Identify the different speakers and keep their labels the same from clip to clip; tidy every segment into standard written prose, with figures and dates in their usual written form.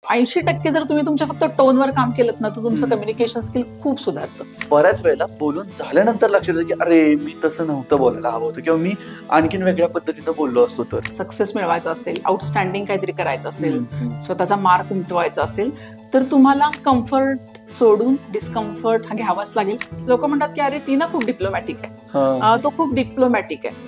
Speaker 1: 80% जर तुम्ही तुमच्या फक्त टोनवर काम केलं ना तर तुमचं कम्युनिकेशन स्किल खूप सुधारतं.
Speaker 2: बऱ्याच वेळेला बोलून झाल्यानंतर लक्षात येतं की अरे मी तसं नव्हतं बोलायला हवं होतं किंवा मी आणखीन वेगळ्या पद्धतीनं बोललो असतो. तर
Speaker 1: सक्सेस मिळवायचा असेल, आउटस्टँडिंग काहीतरी करायचं असेल, स्वतःचा मार्क उमटवायचा असेल तर तुम्हाला कम्फर्ट सोडून डिस्कम्फर्ट हा घ्यावाच लागेल. लोक म्हणतात की अरे ती ना खूप डिप्लोमॅटिक आहे, तो खूप डिप्लोमॅटिक आहे.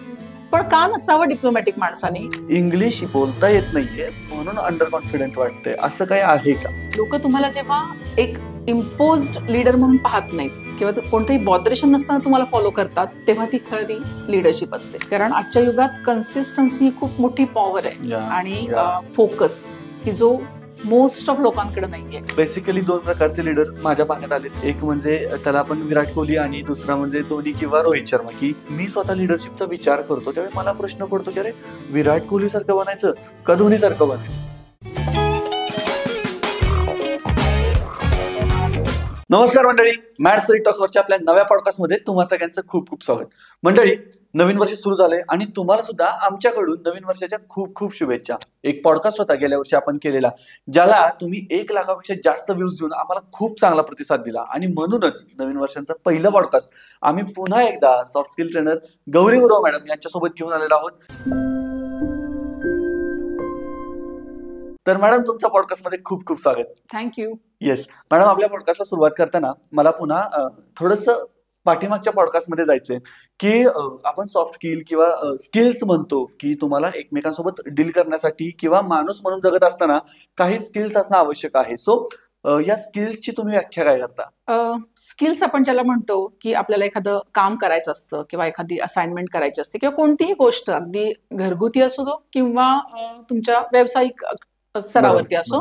Speaker 1: पण का नसावं डिप्लोमॅटिक माणसाने?
Speaker 2: इंग्लिश बोलता येत नाहीये म्हणून अंडर कॉन्फिडंट वाटतंय, असं काही आहे का?
Speaker 1: लोक तुम्हाला जेव्हा एक इम्पोज्ड लीडर म्हणून पाहत नाहीत किंवा कोणतंही बॉदरेशन नसताना तुम्हाला फॉलो करतात, तेव्हा ती खरी लिडरशिप असते. कारण आजच्या युगात कन्सिस्टन्सी ही खूप मोठी पॉवर आहे आणि फोकस की जो मोस्ट ऑफ लोकांकडे नाहीये.
Speaker 2: बेसिकली दोन प्रकारचे लीडर माझ्या पाहण्यात आले. एक म्हणजे त्याला आपण विराट कोहली आणि दुसरा म्हणजे धोनी किंवा रोहित शर्मा. की मी स्वतः लिडरशिपचा विचार करतो त्यावेळी मला प्रश्न पडतो की अरे विराट कोहली सारखं बनायचं का धोनी सारखं बनायचं. नमस्कार मंडळी, मॅड स्पिरिट टॉक्स वरच्या आपल्या नव्या पॉडकास्टमध्ये तुम्हा सगळ्यांचं खूप खूप स्वागत. मंडळी, नवीन वर्ष सुरू झालंय आणि तुम्हाला सुद्धा आमच्याकडून नवीन वर्षाच्या खूप खूप शुभेच्छा. एक पॉडकास्ट होता गेल्या वर्षी आपण केलेला, ज्याला तुम्ही 1 लाखापेक्षा जास्त व्ह्यूज देऊन आम्हाला खूप चांगला प्रतिसाद दिला आणि म्हणूनच नवीन वर्षाचा पहिला पॉडकास्ट आम्ही पुन्हा एकदा soft skill trainer Gauri Gurav madam यांच्यासोबत घेऊन आलेलो आहोत. तर मॅडम, तुमचा पॉडकास्टमध्ये खूप खूप स्वागत.
Speaker 1: थँक्यू.
Speaker 2: येस मॅडम, आपल्या पॉडकास्टला सुरुवात करताना मला पुन्हा थोडंसं पाठीमागच्या पॉडकास्टमध्ये जायचंय की आपण सॉफ्ट स्किल किंवा स्किल्स म्हणतो की तुम्हाला एकमेकांसोबत डील करण्यासाठी किंवा माणूस म्हणून जगत असताना काही स्किल्स असणं आवश्यक आहे. सो या स्किल्सची तुम्ही व्याख्या काय करता?
Speaker 1: स्किल्स आपण ज्याला म्हणतो की आपल्याला एखादं काम करायचं असतं किंवा एखादी असाइनमेंट करायची असते किंवा कोणतीही गोष्ट अगदी घरगुती असो दो किंवा तुमच्या व्यावसायिक स्तरावरती असो,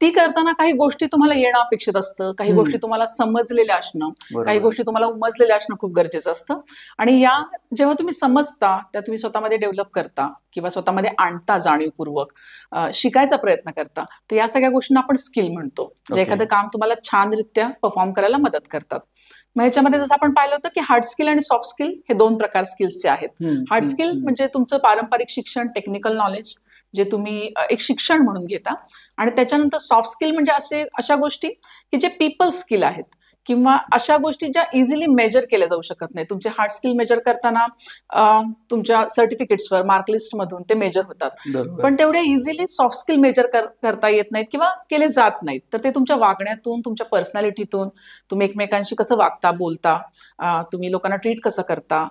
Speaker 1: ती करताना काही गोष्टी तुम्हाला येणं अपेक्षित असतं, काही गोष्टी तुम्हाला समजलेल्या असणं, काही गोष्टी तुम्हाला उमजलेल्या असणं खूप गरजेचं असतं. आणि या जेव्हा तुम्ही समजता त्या तुम्ही स्वतःमध्ये डेव्हलप करता किंवा स्वतःमध्ये आणता, जाणीवपूर्वक शिकायचा प्रयत्न करता, तर या सगळ्या गोष्टींना आपण स्किल म्हणतो, जे एखादं काम तुम्हाला छानरित्या परफॉर्म करायला मदत करतात. मग ह्याच्यामध्ये जसं आपण पाहिलं होतं की हार्ड स्किल आणि सॉफ्ट स्किल हे 2 प्रकार स्किल्सचे आहेत. हार्ड स्किल म्हणजे तुमचं पारंपरिक शिक्षण, टेक्निकल नॉलेज, जे तुम्ही एक शिक्षण म्हणून घेता. आणि त्याच्यानंतर सॉफ्ट स्किल म्हणजे अशा गोष्टी की जे पीपल स्किल आहेत किंवा अशा गोष्टी ज्या इझिली मेजर केल्या जाऊ शकत नाही. तुमचे हार्ड स्किल मेजर करताना तुमच्या सर्टिफिकेट्सवर, मार्कलिस्ट मधून ते मेजर होतात, पण तेवढे इझिली सॉफ्ट स्किल मेजर करता येत नाहीत किंवा केले जात नाहीत. तर ते तुमच्या वागण्यातून, तुमच्या पर्सनॅलिटीतून, तुम्ही एकमेकांशी कसं वागता, बोलता, तुम्ही लोकांना ट्रीट कसं करता,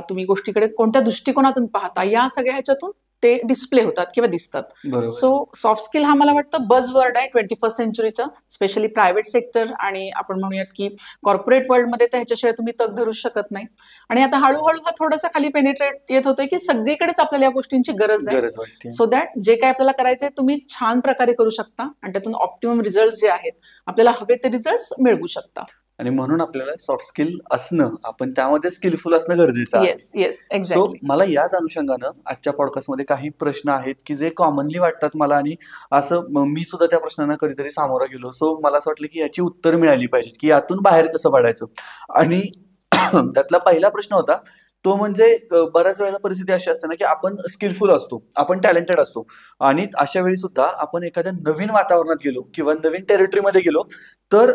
Speaker 1: तुम्ही गोष्टीकडे कोणत्या दृष्टिकोनातून पाहता, या सगळ्या ह्याच्यातून ते डिस्प्ले होतात किंवा दिसतात. सो सॉफ्ट स्किल हा मला वाटतं बझवर्ड आहे 21st सेंचुरीचा, स्पेशली प्रायव्हेट सेक्टर आणि आपण म्हणूयात की कॉर्पोरेट वर्ल्डमध्ये तर ह्याच्याशिवाय तुम्ही तग धरू शकत नाही. आणि आता हळूहळू हा थोडासा खाली पेनिट्रेट येत होतोय की सगळीकडेच आपल्याला या गोष्टींची गरज आहे. सो दॅट जे काय आपल्याला करायचंय तुम्ही छान प्रकारे करू शकता आणि त्यातून ऑप्टिमम रिझल्ट जे आहेत, आपल्याला हवे ते रिझल्ट मिळवू शकता.
Speaker 2: आणि म्हणून आपल्याला सॉफ्ट स्किल असणं, आपण त्यामध्ये स्किलफुल असणं गरजेचं आहे.
Speaker 1: Yes, exactly.
Speaker 2: सो मला याच अनुषंगानं आजच्या पॉडकास्टमध्ये काही प्रश्न आहेत की जे कॉमनली वाटतात मला आणि असं मी सुद्धा त्या प्रश्नांना कधीतरी सामोरा गेलो. सो मला असं वाटलं की याची उत्तर मिळाली पाहिजेत की यातून बाहेर कसं पडायचं. आणि त्यातला पहिला प्रश्न होता तो म्हणजे बऱ्याच वेळेला परिस्थिती अशी असते ना की आपण स्किलफुल असतो, आपण टॅलेंटेड असतो आणि अशा वेळी सुद्धा आपण एखाद्या नवीन वातावरणात गेलो किंवा नवीन टेरिटरीमध्ये गेलो तर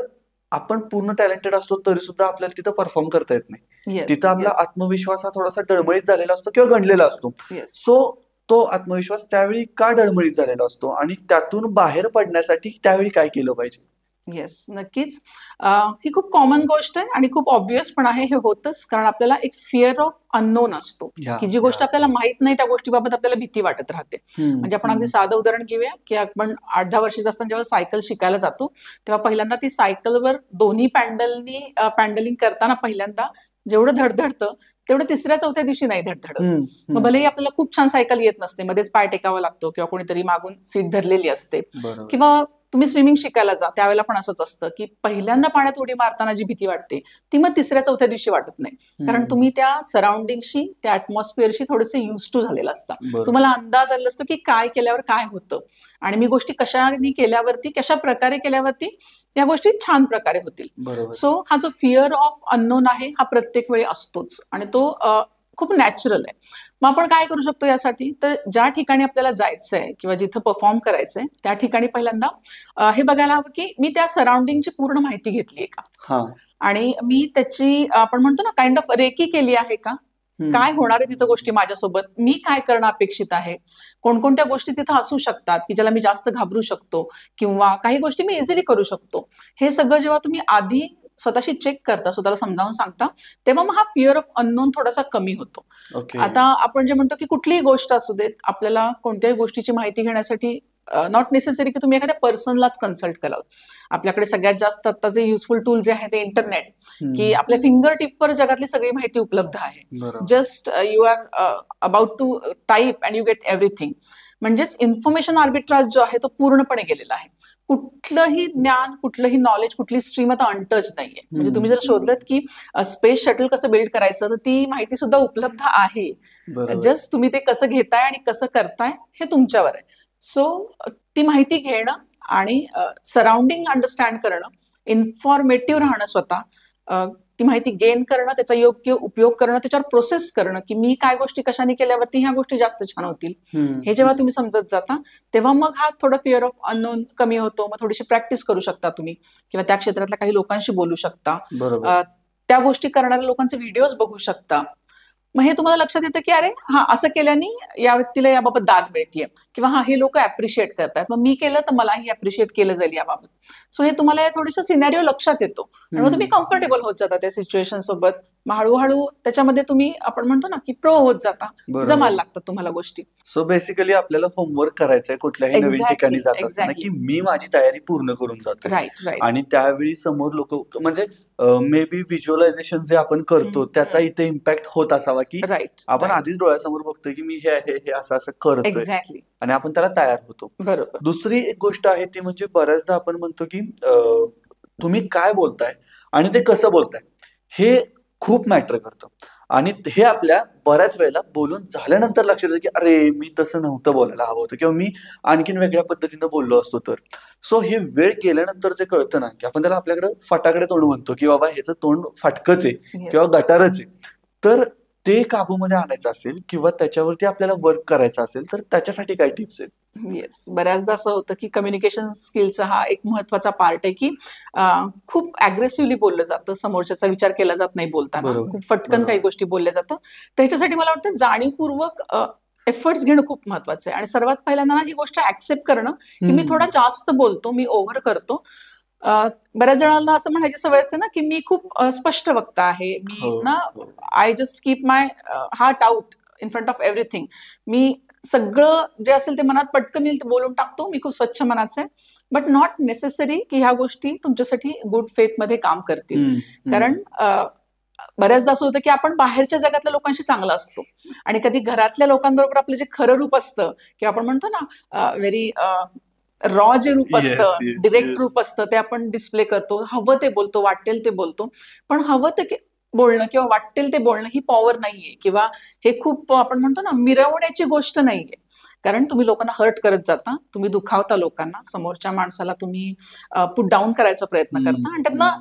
Speaker 2: आपण पूर्ण टॅलेंटेड असतो तरी सुद्धा आपल्याला तिथं परफॉर्म करता येत नाही. तिथं आपला आत्मविश्वास हा थोडासा डळमळीत झालेला असतो किंवा गणलेला असतो. सो तो आत्मविश्वास त्यावेळी का डळमळीत झालेला असतो आणि त्यातून बाहेर पडण्यासाठी त्यावेळी काय केलं पाहिजे?
Speaker 1: येस, नक्कीच. ही खूप कॉमन गोष्ट आहे आणि खूप ऑब्वियस पण आहे. हे होतच कारण आपल्याला एक फिअर ऑफ अननोन असतो की जी गोष्ट आपल्याला माहित नाही त्या गोष्टीबाबत आपल्याला भीती वाटत राहते. म्हणजे आपण अगदी साधं उदाहरण घेऊया की आपण 8-10 वर्षाचे असताना जेव्हा सायकल शिकायला जातो तेव्हा पहिल्यांदा ती सायकलवर दोन्ही पॅन्डलिंग करताना पहिल्यांदा जेवढं धडधडतं तेवढं 3ऱ्या-4थ्या दिवशी नाही धडधडत. मग भलेही आपल्याला खूप छान सायकल येत नसते, मध्येच पाय टेकावा लागतो किंवा कोणीतरी मागून सीट धरलेली असते, किंवा तुम्ही स्विमिंग शिकायला जा त्यावेळेला पण असंच असतं की पहिल्यांदा पाण्यात उडी मारताना जी भीती वाटते ती मग 3ऱ्या-4थ्या दिवशी वाटत नाही. कारण तुम्ही त्या सराउंडिंगशी, त्या ऍटमॉस्फिअरशी थोडेसे युज टू झालेला असता. तुम्हाला अंदाज आलेला असतो की काय केल्यावर काय होतं आणि मी गोष्टी कशाने केल्यावरती, कशा प्रकारे केल्यावरती या गोष्टी छान प्रकारे होतील. सो हा जो फिअर ऑफ अननोन आहे हा प्रत्येक वेळी असतोच आणि तो खूप नॅचरल आहे. मग आपण काय करू शकतो यासाठी, तर ज्या ठिकाणी आपल्याला जायचंय किंवा जिथं परफॉर्म करायचंय त्या ठिकाणी पहिल्यांदा हे बघायला हवं की मी त्या सराउंडिंगची पूर्ण माहिती घेतली आहे का,
Speaker 2: हा.
Speaker 1: आणि मी त्याची आपण म्हणतो ना काइंड ऑफ रेकी केली आहे का, काय होणार आहे तिथं गोष्टी माझ्यासोबत, मी काय करणं अपेक्षित आहे, कोणकोणत्या गोष्टी तिथं असू शकतात की ज्याला मी जास्त घाबरू शकतो किंवा काही गोष्टी मी इझिली करू शकतो. हे सगळं जेव्हा तुम्ही आधी स्वतःशी चेक करता, स्वतःला समजावून सांगता, तेव्हा मग हा फिअर ऑफ अननोन थोडासा कमी होतो.
Speaker 2: ओके.
Speaker 1: आता आपण जे म्हणतो की कुठलीही गोष्ट असू देत, आपल्याला कोणत्याही गोष्टीची माहिती घेण्यासाठी नॉट नेसेसरी की तुम्ही एखाद्या पर्सनलाच कन्सल्ट कराल. आपल्याकडे सगळ्यात जास्त आता जे युजफुल टूल जे आहे ते इंटरनेट, की आपल्या फिंगर टिपवर जगातली सगळी माहिती उपलब्ध आहे.
Speaker 2: बरोबर.
Speaker 1: Just you are about to type and you get everything. म्हणजेच इन्फॉर्मेशन आर्बिट्राज जो आहे तो पूर्णपणे गेलेला आहे. कुठलंही ज्ञान, कुठलंही नॉलेज, कुठली स्ट्रीम आता अनटच नाहीये. म्हणजे तुम्ही जर शोधलत की स्पेस शटल कसं बिल्ड करायचं, तर ती माहिती सुद्धा उपलब्ध आहे.
Speaker 2: बरोबर.
Speaker 1: जस्ट तुम्ही ते कसं घेताय आणि कसं करताय हे तुमच्यावर आहे. सो ती माहिती घेणं आणि सराउंडिंग अंडरस्टँड करणं, इन्फॉर्मेटिव्ह राहणं स्वतः, ती माहिती गेन करणं, त्याचा योग्य उपयोग करणं, त्याच्यावर प्रोसेस करणं की मी काय गोष्टी कशाने केल्यावरती ह्या गोष्टी जास्त छान होतील, हे जेव्हा तुम्ही समजत जाता तेव्हा मग हा थोडा फिअर ऑफ अननोन कमी होतो. मग थोडीशी प्रॅक्टिस करू शकता तुम्ही किंवा त्या क्षेत्रातल्या काही लोकांशी बोलू शकता,
Speaker 2: बरोबर.
Speaker 1: त्या गोष्टी करणाऱ्या लोकांचे व्हिडिओज बघू शकता. मग हे तुम्हाला लक्षात येतं की अरे हा असं केल्याने या व्यक्तीला याबाबत दाद मिळतीये किंवा हा हे लोक ऍप्रिशिएट करतात, मग मी केलं तर मलाही ऍप्रिशिएट केलं जाईल याबाबत. सो हे तुम्हाला थोडंसं सिनॅरिओ लक्षात येतो आणि मग तुम्ही कम्फर्टेबल होत जाता त्या सिच्युएशन सोबत. मग हळूहळू त्याच्यामध्ये तुम्ही आपण म्हणतो ना की प्रो होत जाता,
Speaker 2: बरोबर.
Speaker 1: जमायला लागतात तुम्हाला गोष्टी.
Speaker 2: सो बेसिकली आपल्याला होमवर्क करायचंय कुठल्याही नवीन
Speaker 1: Exactly,
Speaker 2: ठिकाणी जात असताना
Speaker 1: exactly.
Speaker 2: की मी माझी तयारी पूर्ण करून जातो.
Speaker 1: राईट राईट
Speaker 2: आणि त्यावेळी समोर लोक म्हणजे मे बी व्हिज्युअलायझेशन जे आपण करतो त्याचा इथे इम्पॅक्ट होत असावा की
Speaker 1: राईट
Speaker 2: आपण आधीच डोळ्यासमोर बघतोय की मी हे आहे, हे असं असं करतोय
Speaker 1: एक्झॅक्टली
Speaker 2: आणि आपण त्याला तयार होतो.
Speaker 1: बरोबर.
Speaker 2: दुसरी एक गोष्ट आहे ती म्हणजे बऱ्याचदा आपण म्हणतो की तुम्ही काय बोलताय आणि ते कसं बोलताय हे खूप मॅटर करतं. आणि हे आपल्या बऱ्याच वेळेला बोलून झाल्यानंतर लक्षात येतं की अरे मी तसं नव्हतं बोलायला हवं होतं किंवा मी आणखीन वेगळ्या पद्धतीनं बोललो असतो तर. सो हे वेळ गेल्यानंतर जे कळतं ना की आपण त्याला आपल्याकडे फटाकडे तोंड म्हणतो की बाबा ह्याचं तोंड फाटकच आहे किंवा गटारच आहे, तर ते काबूमध्ये आणायचं असेल किंवा त्याच्यावरती आपल्याला वर्क करायचं असेल तर त्याच्यासाठी काय टिप्स आहेत?
Speaker 1: येस, बऱ्याचदा असं होतं की कम्युनिकेशन स्किलचा हा एक महत्वाचा पार्ट आहे की खूप अग्रेसिव्हली बोललं जातं, समोरच्याचा विचार केला जात नाही बोलताना,
Speaker 2: बरोबर.
Speaker 1: खूप फटकन काही गोष्टी बोलल्या जातात. त्याच्यासाठी मला वाटतं जाणीवपूर्वक एफर्ट्स घेणं खूप महत्वाचं आहे. आणि सर्वात पहिल्यांदा ना ही गोष्ट ऍक्सेप्ट करणं की मी थोडा जास्त बोलतो, मी ओव्हर करतो. बऱ्याच जणांना असं म्हणायची सवय असते ना की मी खूप स्पष्ट वक्ता आहे, मी ना I just keep my heart out in front of everything, मी सगळं जे असेल ते मनात पटकन येईल ते बोलून टाकतो, मी खूप स्वच्छ मनाचं आहे. बट नॉट नेसेसरी की ह्या गोष्टी तुमच्यासाठी गुड फेथ मध्ये काम करतील. कारण बऱ्याचदा असं होतं की आपण बाहेरच्या जगातल्या लोकांशी चांगला असतो आणि कधी घरातल्या लोकांबरोबर आपलं जे खरं रूप असतं किंवा आपण म्हणतो ना व्हेरी रॉ जे रूप असतं, डिरेक्ट रूप असतं, ते आपण डिस्प्ले करतो, हवं ते बोलतो, वाटेल ते बोलतो. पण हवं ते बोलणं किंवा वाटेल ते बोलणं ही पॉवर नाहीये किंवा हे खूप आपण म्हणतो ना मिरवण्याची गोष्ट नाहीये. कारण तुम्ही लोकांना हर्ट करत जाता, तुम्ही दुखावता लोकांना, समोरच्या माणसाला तुम्ही पुट डाऊन करायचा प्रयत्न करता आणि त्यांना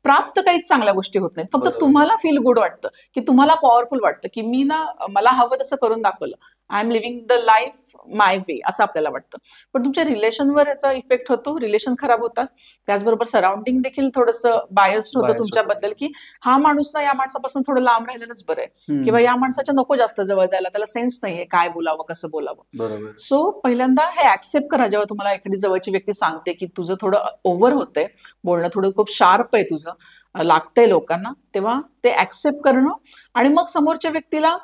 Speaker 1: प्राप्त काहीच चांगल्या गोष्टी होत नाहीत. फक्त तुम्हाला फील गुड वाटतं की तुम्हाला पॉवरफुल वाटतं की मी ना मला हवं तसं करून दाखवलं, I am living the life my way, असं आपल्याला वाटतं. पण तुमच्या रिलेशनवर याचा इफेक्ट होतो, रिलेशन खराब होतात. त्याचबरोबर सराउंडिंग देखील थोडंसं बायस्ड होतं तुमच्याबद्दल की हा माणूस ना या माणसापासून थोडं लांब राहिलेलंच बरं आहे किंवा या माणसाच्या नको जास्त जवळ जायला, त्याला सेन्स नाहीये काय बोलावं कसं बोलावं. सो पहिल्यांदा हे ऍक्सेप्ट करा जेव्हा तुम्हाला एखादी जवळची व्यक्ती सांगते की तुझं थोडं ओव्हर होतंय, बोलणं थोडं खूप शार्प आहे तुझं, लागतंय लोकांना, तेव्हा ते ऍक्सेप्ट करणं आणि मग समोरच्या व्यक्तीला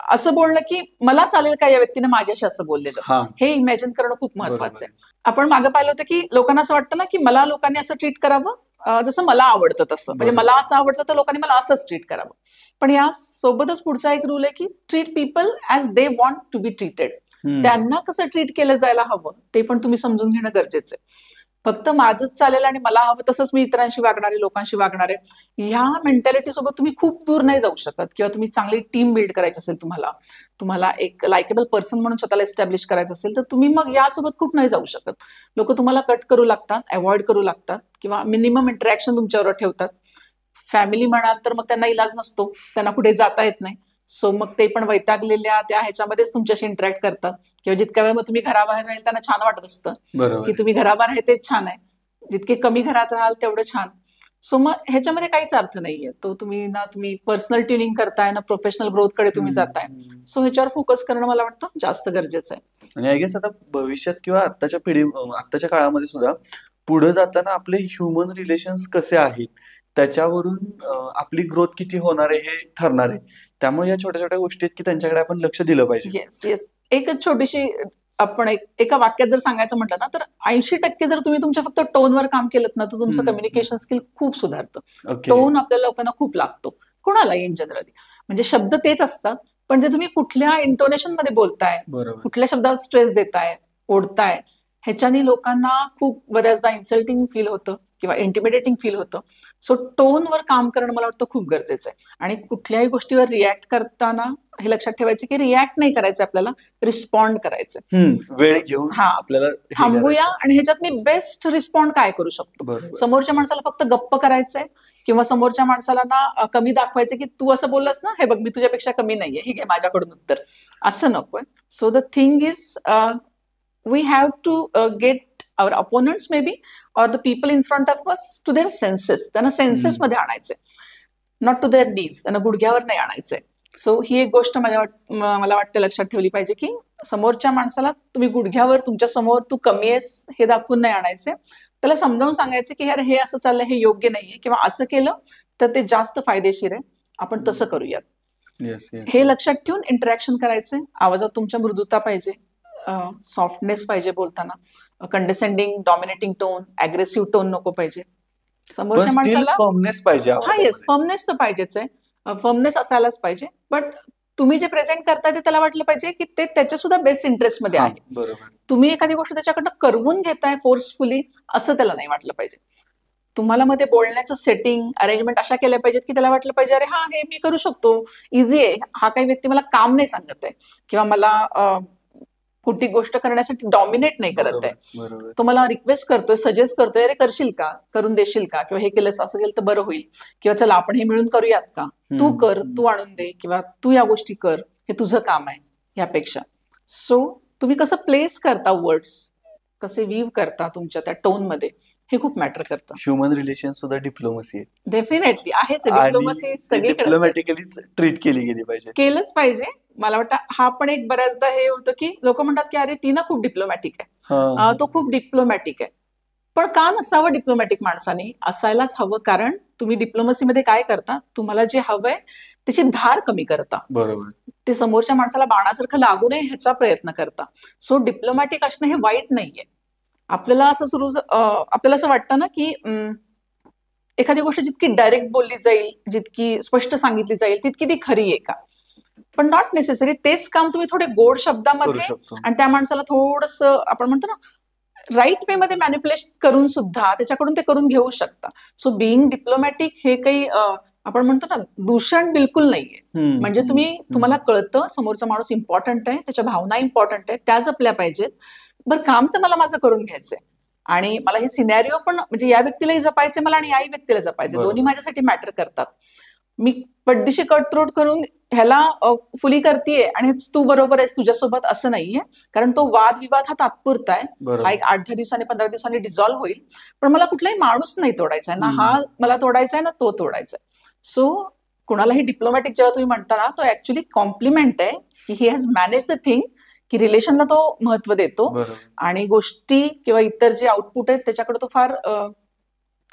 Speaker 1: असं बोलणं की मला चालेल का या व्यक्तीने माझ्याशी असं बोललेलं, हे इमॅजिन करणं खूप महत्वाचं आहे. आपण मागे पाहिलं होतं की लोकांना असं वाटतं ना की मला लोकांनी असं ट्रीट करावं जसं मला आवडतं तसं, म्हणजे मला असं आवडतं तर लोकांनी मला असंच ट्रीट करावं. पण या सोबतच पुढचा एक रूल आहे की treat people as they want to be treated. त्यांना कसं ट्रीट केलं जायला हवं ते पण तुम्ही समजून घेणं गरजेचं आहे. फक्त माझंच चालेल आणि मला हवं तसंच मी इतरांशी वागणारे, लोकांशी वागणारे, ह्या मेंटॅलिटी सोबत तुम्ही खूप दूर नाही जाऊ शकत. किंवा तुम्ही चांगली टीम बिल्ड करायची असेल, तुम्हाला एक लाइकेबल पर्सन म्हणून स्वतःला एस्टॅब्लिश करायचं असेल, तर तुम्ही मग यासोबत खूप नाही जाऊ शकत. लोक तुम्हाला कट करू लागतात, अवॉइड करू लागतात किंवा मिनिमम इंटरॅक्शन तुमच्यावर ठेवतात. फॅमिली म्हणाल तर मग त्यांना इलाज नसतो, त्यांना कुठे जाता येत नाही, सो मग ते पण वैतागलेल्या त्या ह्याच्यामध्येच तुमच्याशी इंटरॅक्ट करतात, किंवा जितक्या वेळ मग तुम्ही घराबाहेर राहील त्यांना छान वाटत असतं
Speaker 2: बरोबर
Speaker 1: की
Speaker 2: आहे.
Speaker 1: तुम्ही घराबाहेर आहे तेच छान आहे, जितके कमी घरात राहाल तेवढं छान. सो मग ह्याच्यामध्ये काहीच अर्थ नाहीये. तो तुम्ही पर्सनल ट्युनिंग करताय ना प्रोफेशनल ग्रोथ कडे तुम्ही जाताय. सो ह्याच्यावर फोकस करणं मला वाटतं जास्त गरजेचं आहे.
Speaker 2: आणि आय गेस आता भविष्यात किंवा आत्ताच्या काळामध्ये सुद्धा पुढे जाताना आपले ह्युमन रिलेशन्स कसे आहेत त्याच्यावरून आपली ग्रोथ किती होणार आहे हे ठरणार आहे. त्यामुळे या छोट्या छोट्या गोष्टी आहेत की त्यांच्याकडे आपण लक्ष दिलं पाहिजे.
Speaker 1: Yes yes. एकच छोटीशी आपण एका वाक्यात जर सांगायचं म्हटलं ना, तर 80% जर तुम्ही तुमच्या फक्त टोनवर काम केलं ना, तर तुमचं कम्युनिकेशन स्किल खूप सुधारतं.
Speaker 2: ओके.
Speaker 1: टोन आपल्या लोकांना खूप लागतो, कोणालाही इन जनरली. म्हणजे शब्द तेच असतात, पण ते तुम्ही कुठल्या इंटोनेशन मध्ये बोलताय,
Speaker 2: बरोबर.
Speaker 1: कुठल्या शब्दावर स्ट्रेस देताय, ओढताय, ह्याच्यानी लोकांना खूप बऱ्याचदा इन्सल्टिंग फील होतं किंवा इंटिमिडेटिंग फील होतं. सो टोनवर काम करणं मला वाटतं खूप गरजेचं आहे. आणि कुठल्याही गोष्टीवर रिॲक्ट करताना हे लक्षात ठेवायचं की रिॲक्ट नाही करायचं, आपल्याला रिस्पॉन्ड करायचं.
Speaker 2: वेळ घेऊन
Speaker 1: हा,
Speaker 2: आपल्याला हे
Speaker 1: थांबूया
Speaker 2: करायचं.
Speaker 1: आणि ह्याच्यात मी बेस्ट रिस्पॉन्ड काय करू शकतो.
Speaker 2: बरोबर.
Speaker 1: समोरच्या माणसाला फक्त गप्प करायचंय किंवा समोरच्या माणसाला ना कमी दाखवायचं की तू असं बोललास ना, हे बघ मी तुझ्यापेक्षा कमी नाहीये, हे घे माझ्याकडून उत्तर, असं नकोय. So the thing is we have to get our opponents may be or the people in front of us to their senses. त्यांना सेन्सेस मध्ये आणायचंय, नॉट टू देअर नीज. त्यांना गुडघ्यावर नाही आणायचंय. सो ही एक गोष्ट मला वाटते लक्षात ठेवली पाहिजे की समोरच्या माणसाला तुम्ही गुडघ्यावर तुमच्या समोर तू कमी आहेस हे दाखवून नाही आणायचे. त्याला समजावून सांगायचं की यार हे असं चाललंय, हे योग्य नाहीये, किंवा असं केलं तर ते जास्त फायदेशीर आहे, आपण तसं करूयात.
Speaker 2: Yes yes.
Speaker 1: हे लक्षात ठेवून इंटरॅक्शन करायचंय. आवाजात तुमच्या मृदुता पाहिजे, सॉफ्टनेस पाहिजे बोलताना, कंडेसेंडिंग डॉमिनेटिंग टोन, अग्रेसिव्ह टोन नको पाहिजे.
Speaker 2: पण
Speaker 1: समोरच्या
Speaker 2: स्टील
Speaker 1: माणसाला
Speaker 2: फर्मनेस पाहिजे
Speaker 1: हा येस,
Speaker 2: आवाजामध्ये.
Speaker 1: फर्मनेस तर पाहिजेच आहे, फर्मनेस असायलाच पाहिजे. बट तुम्ही जे प्रेझेंट करताय ते त्याला वाटलं पाहिजे की ते त्याच्या सुद्धा बेस्ट इंटरेस्ट मध्ये
Speaker 2: हा,
Speaker 1: आहे.
Speaker 2: बरोबर.
Speaker 1: तुम्ही एखादी गोष्ट त्याच्याकडनं करवून घेताय फोर्सफुली, असं त्याला नाही वाटलं पाहिजे. तुम्हाला मध्ये बोलण्याचं सेटिंग अरेंजमेंट अशा केल्या पाहिजेत की त्याला वाटलं पाहिजे अरे हा, हे मी करू शकतो, इझी आहे. हा काही व्यक्ती मला काम नाही सांगत आहे किंवा मला कुठली गोष्ट करण्यासाठी डॉमिनेट नाही करत
Speaker 2: बरोबर
Speaker 1: आहे.
Speaker 2: बरोबर.
Speaker 1: तो मला रिक्वेस्ट करतोय, सजेस्ट करतोय, अरे करशील का, करून देशील का, किंवा हे केलंस असं केलं तर बरं होईल, किंवा चला आपण हे मिळून करूयात का, तू कर, तू आणून दे, किंवा तू या गोष्टी कर, हे तुझं काम आहे यापेक्षा. सो तुम्ही कसं प्लेस करता वर्ड्स, कसे वीव करता तुमच्या त्या टोन मध्ये, हे खूप मॅटर करतं.
Speaker 2: ह्युमन रिलेशन सुद्धा डिप्लोमसी आहे
Speaker 1: डेफिनेटली आहेच. डिप्लोमसी सगळीकडे
Speaker 2: डिप्लोमॅटिकलीच ट्रीट केली गेली पाहिजे.
Speaker 1: केलंच पाहिजे. मला वाटतं हा पण एक बऱ्याचदा हे होतं की लोक म्हणतात की अरे ती ना खूप डिप्लोमॅटिक आहे, तो खूप डिप्लोमॅटिक आहे. पण का नसावं डिप्लोमॅटिक माणसाने? असायलाच हवं, कारण तुम्ही डिप्लोमसीमध्ये काय करता, तुम्हाला जे हवंय त्याची धार कमी करता,
Speaker 2: बरोबर.
Speaker 1: ते समोरच्या माणसाला बाणासारखं लागू नये ह्याचा प्रयत्न करता. सो डिप्लोमॅटिक असणं हे वाईट नाहीये. आपल्याला असं वाटतं ना की एखादी गोष्ट जितकी डायरेक्ट बोलली जाईल, जितकी स्पष्ट सांगितली जाईल, तितकी ती खरी आहे का? पण नॉट नेसेसरी. तेच काम तुम्ही थोडे गोड
Speaker 2: करू
Speaker 1: शब्दामध्ये
Speaker 2: शकतो.
Speaker 1: आणि त्या माणसाला थोडंसं आपण म्हणतो ना राईट वे मध्ये मॅनिप्युलेट करून सुद्धा त्याच्याकडून ते करून घेऊ शकता. सो बिईंग डिप्लोमॅटिक हे काही आपण म्हणतो ना दूषण बिलकुल नाहीये. म्हणजे तुम्हाला कळतं समोरचा माणूस इम्पॉर्टंट आहे, त्याच्या भावना इम्पॉर्टंट आहे, त्या जपल्या पाहिजेत. बरं, काम तर मला माझं करून घ्यायचंय आणि मला हे सिनॅरिओ पण म्हणजे या व्यक्तीलाही जपायचे मला आणि याही व्यक्तीला जपायचे,
Speaker 2: बरोबर.
Speaker 1: दोन्ही माझ्यासाठी मॅटर करतात. मी पड्डीशी कटत्रोट करून ह्याला फुली करतेय आणि तू बरोबर आहेस तुझ्यासोबत, असं नाहीये. कारण तो वादविवाद हा तात्पुरता आहे,
Speaker 2: बरोबर.
Speaker 1: हा एक 8-10 दिवसांनी 15 दिवसांनी डिझॉल्व्ह होईल. पण मला कुठलाही माणूस नाही तोडायचा आहे ना, हा मला तोडायचा आहे ना तो तोडायचा आहे. सो कुणालाही डिप्लोमॅटिक जेव्हा तुम्ही म्हणता ना, तो ऍक्च्युली कॉम्प्लिमेंट आहे की he has manage the thing, की रिलेशनला तो महत्व देतो
Speaker 2: बरोबर.
Speaker 1: आणि गोष्टी किंवा इतर जे आउटपुट आहेत त्याच्याकडे तो फार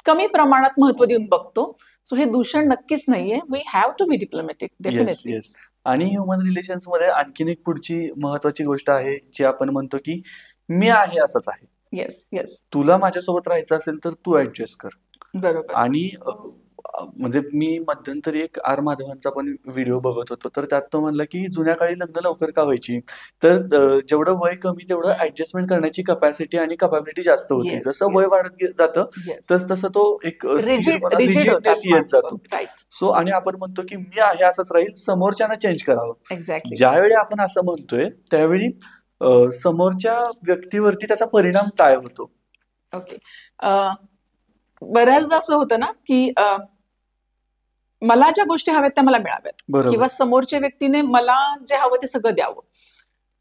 Speaker 1: कमी प्रमाणात महत्व देऊन बघतो. सो हे दूषण नक्कीच नाहीये. We have to be diplomatic
Speaker 2: yes
Speaker 1: definitely.
Speaker 2: Yes. आणि ह्युमन रिलेशन्स मध्ये आणखीन एक पुढची महत्वाची गोष्ट आहे जी आपण म्हणतो की मी आहे असंच आहे.
Speaker 1: येस येस,
Speaker 2: तुला माझ्यासोबत राहायचं असेल तर तू ऍडजस्ट कर.
Speaker 1: बरोबर.
Speaker 2: आणि म्हणजे मी मध्यंतरी एक आर माधवांचा पण व्हिडिओ बघत होतो, तर त्यात तो म्हणला की जुन्या काळी लग्न लवकर का व्हायची, तर जेवढं वय कमी तेवढं ऍडजस्टमेंट करण्याची कपॅसिटी आणि कपॅबिलिटी जास्त होती.
Speaker 1: Yes,
Speaker 2: जसं वय
Speaker 1: yes.
Speaker 2: वाढत जातं
Speaker 1: येस,
Speaker 2: तस तसं तो एक
Speaker 1: रिजिड होतात
Speaker 2: रिजिडनेस येत
Speaker 1: माणसं.
Speaker 2: जातो.
Speaker 1: राईट,
Speaker 2: सो आणि आपण म्हणतो की मी आहे असंच राहील, समोरच्यानं चेंज करावं.
Speaker 1: एक्झॅक्टली.
Speaker 2: ज्यावेळी आपण असं म्हणतोय त्यावेळी समोरच्या व्यक्तीवरती त्याचा परिणाम काय होतो?
Speaker 1: ओके. बऱ्याचदा असं होतं ना की मला ज्या गोष्टी हव्यात त्या मला मिळाव्यात,
Speaker 2: बरोबर.
Speaker 1: किंवा समोरच्या व्यक्तीने मला जे हवं ते सगळं द्यावं.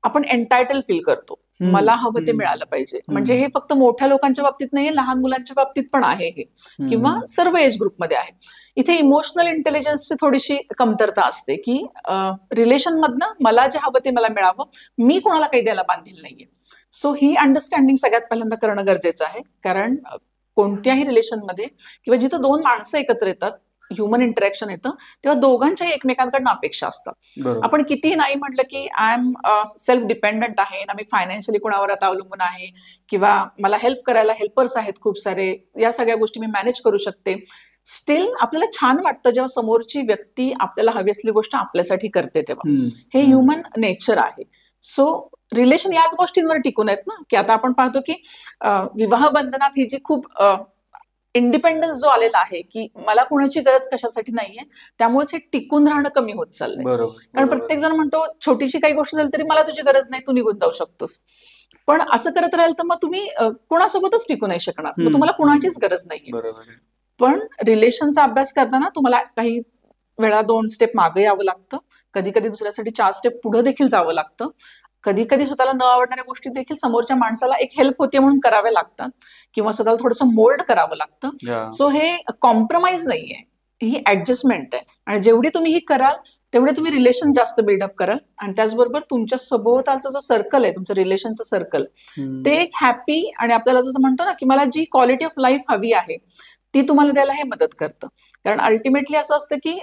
Speaker 1: आपण एन्टायटल फील करतो, मला हवं ते मिळालं पाहिजे. म्हणजे हे फक्त मोठ्या लोकांच्या बाबतीत नाहीये, लहान मुलांच्या बाबतीत पण आहे हे, किंवा सर्व एज ग्रुपमध्ये आहे. इथे इमोशनल इंटेलिजन्सची थोडीशी कमतरता असते, की रिलेशन मधनं मला जे हवं ते मला मिळावं, मी कोणाला काही द्यायला बांधील नाहीये. सो ही अंडरस्टँडिंग सगळ्यात पहिल्यांदा करणं गरजेचं आहे. कारण कोणत्याही रिलेशनमध्ये किंवा जिथं दोन माणसं एकत्र येतात, ह्युमन इंटरॅक्शन येतं, तेव्हा दोघांच्याही एकमेकांकडनं अपेक्षा असतात.
Speaker 2: बरोबर.
Speaker 1: आपण कितीही नाही म्हटलं की आय एम सेल्फ डिपेंडंट आहे ना, मी फायनान्शियली कोणावर आता अवलंबून आहे, किंवा मला हेल्प करायला हेल्पर्स आहेत खूप सारे, या सगळ्या गोष्टी मी मॅनेज करू शकते, स्टील आपल्याला छान वाटतं जेव्हा समोरची व्यक्ती आपल्याला हवी असलेली गोष्ट आपल्यासाठी करते तेव्हा. हे ह्युमन नेचर आहे. सो रिलेशन याच गोष्टींवर टिकून आहेत ना, की आता आपण पाहतो की विवाह बंधनात ही जी खूप इंडिपेंडन्स जो आलेला आहे, की मला कुणाची गरज कशासाठी नाहीये, त्यामुळेच हे टिकून राहणं कमी होत चाललंय. कारण प्रत्येक जण म्हणतो छोटीशी काही गोष्ट झाली तरी मला तुझी गरज नाही, तू निघून जाऊ शकतोस. पण असं करत राहील तर मग तुम्ही कोणासोबतच टिकू नाही शकणार, मग तुम्हाला कुणाचीच गरज नाहीये. पण रिलेशनचा अभ्यास करताना तुम्हाला काही वेळा 2 स्टेप मागे यावं लागतं, कधी कधी दुसऱ्यासाठी 4 स्टेप पुढे देखील जावं लागतं. कधी कधी स्वतःला न आवडणाऱ्या गोष्टी देखील समोरच्या माणसाला एक हेल्प होते म्हणून कराव्या लागतात, किंवा स्वतःला थोडंसं मोल्ड करावं लागतं. सो हे कॉम्प्रोमाइज नाहीये, ही ऍडजस्टमेंट आहे. आणि जेवढी तुम्ही ही कराल तेवढे तुम्ही रिलेशन जास्त बिल्डअप कराल. आणि त्याचबरोबर तुमच्या सभोवतालचं जो सर्कल आहे, तुमचं रिलेशनचं सर्कल, ते एक हॅपी, आणि आपल्याला जसं म्हणतो ना की मला जी क्वालिटी ऑफ लाईफ हवी आहे ती तुम्हाला द्यायला हे मदत करतं. कारण अल्टिमेटली असं असतं की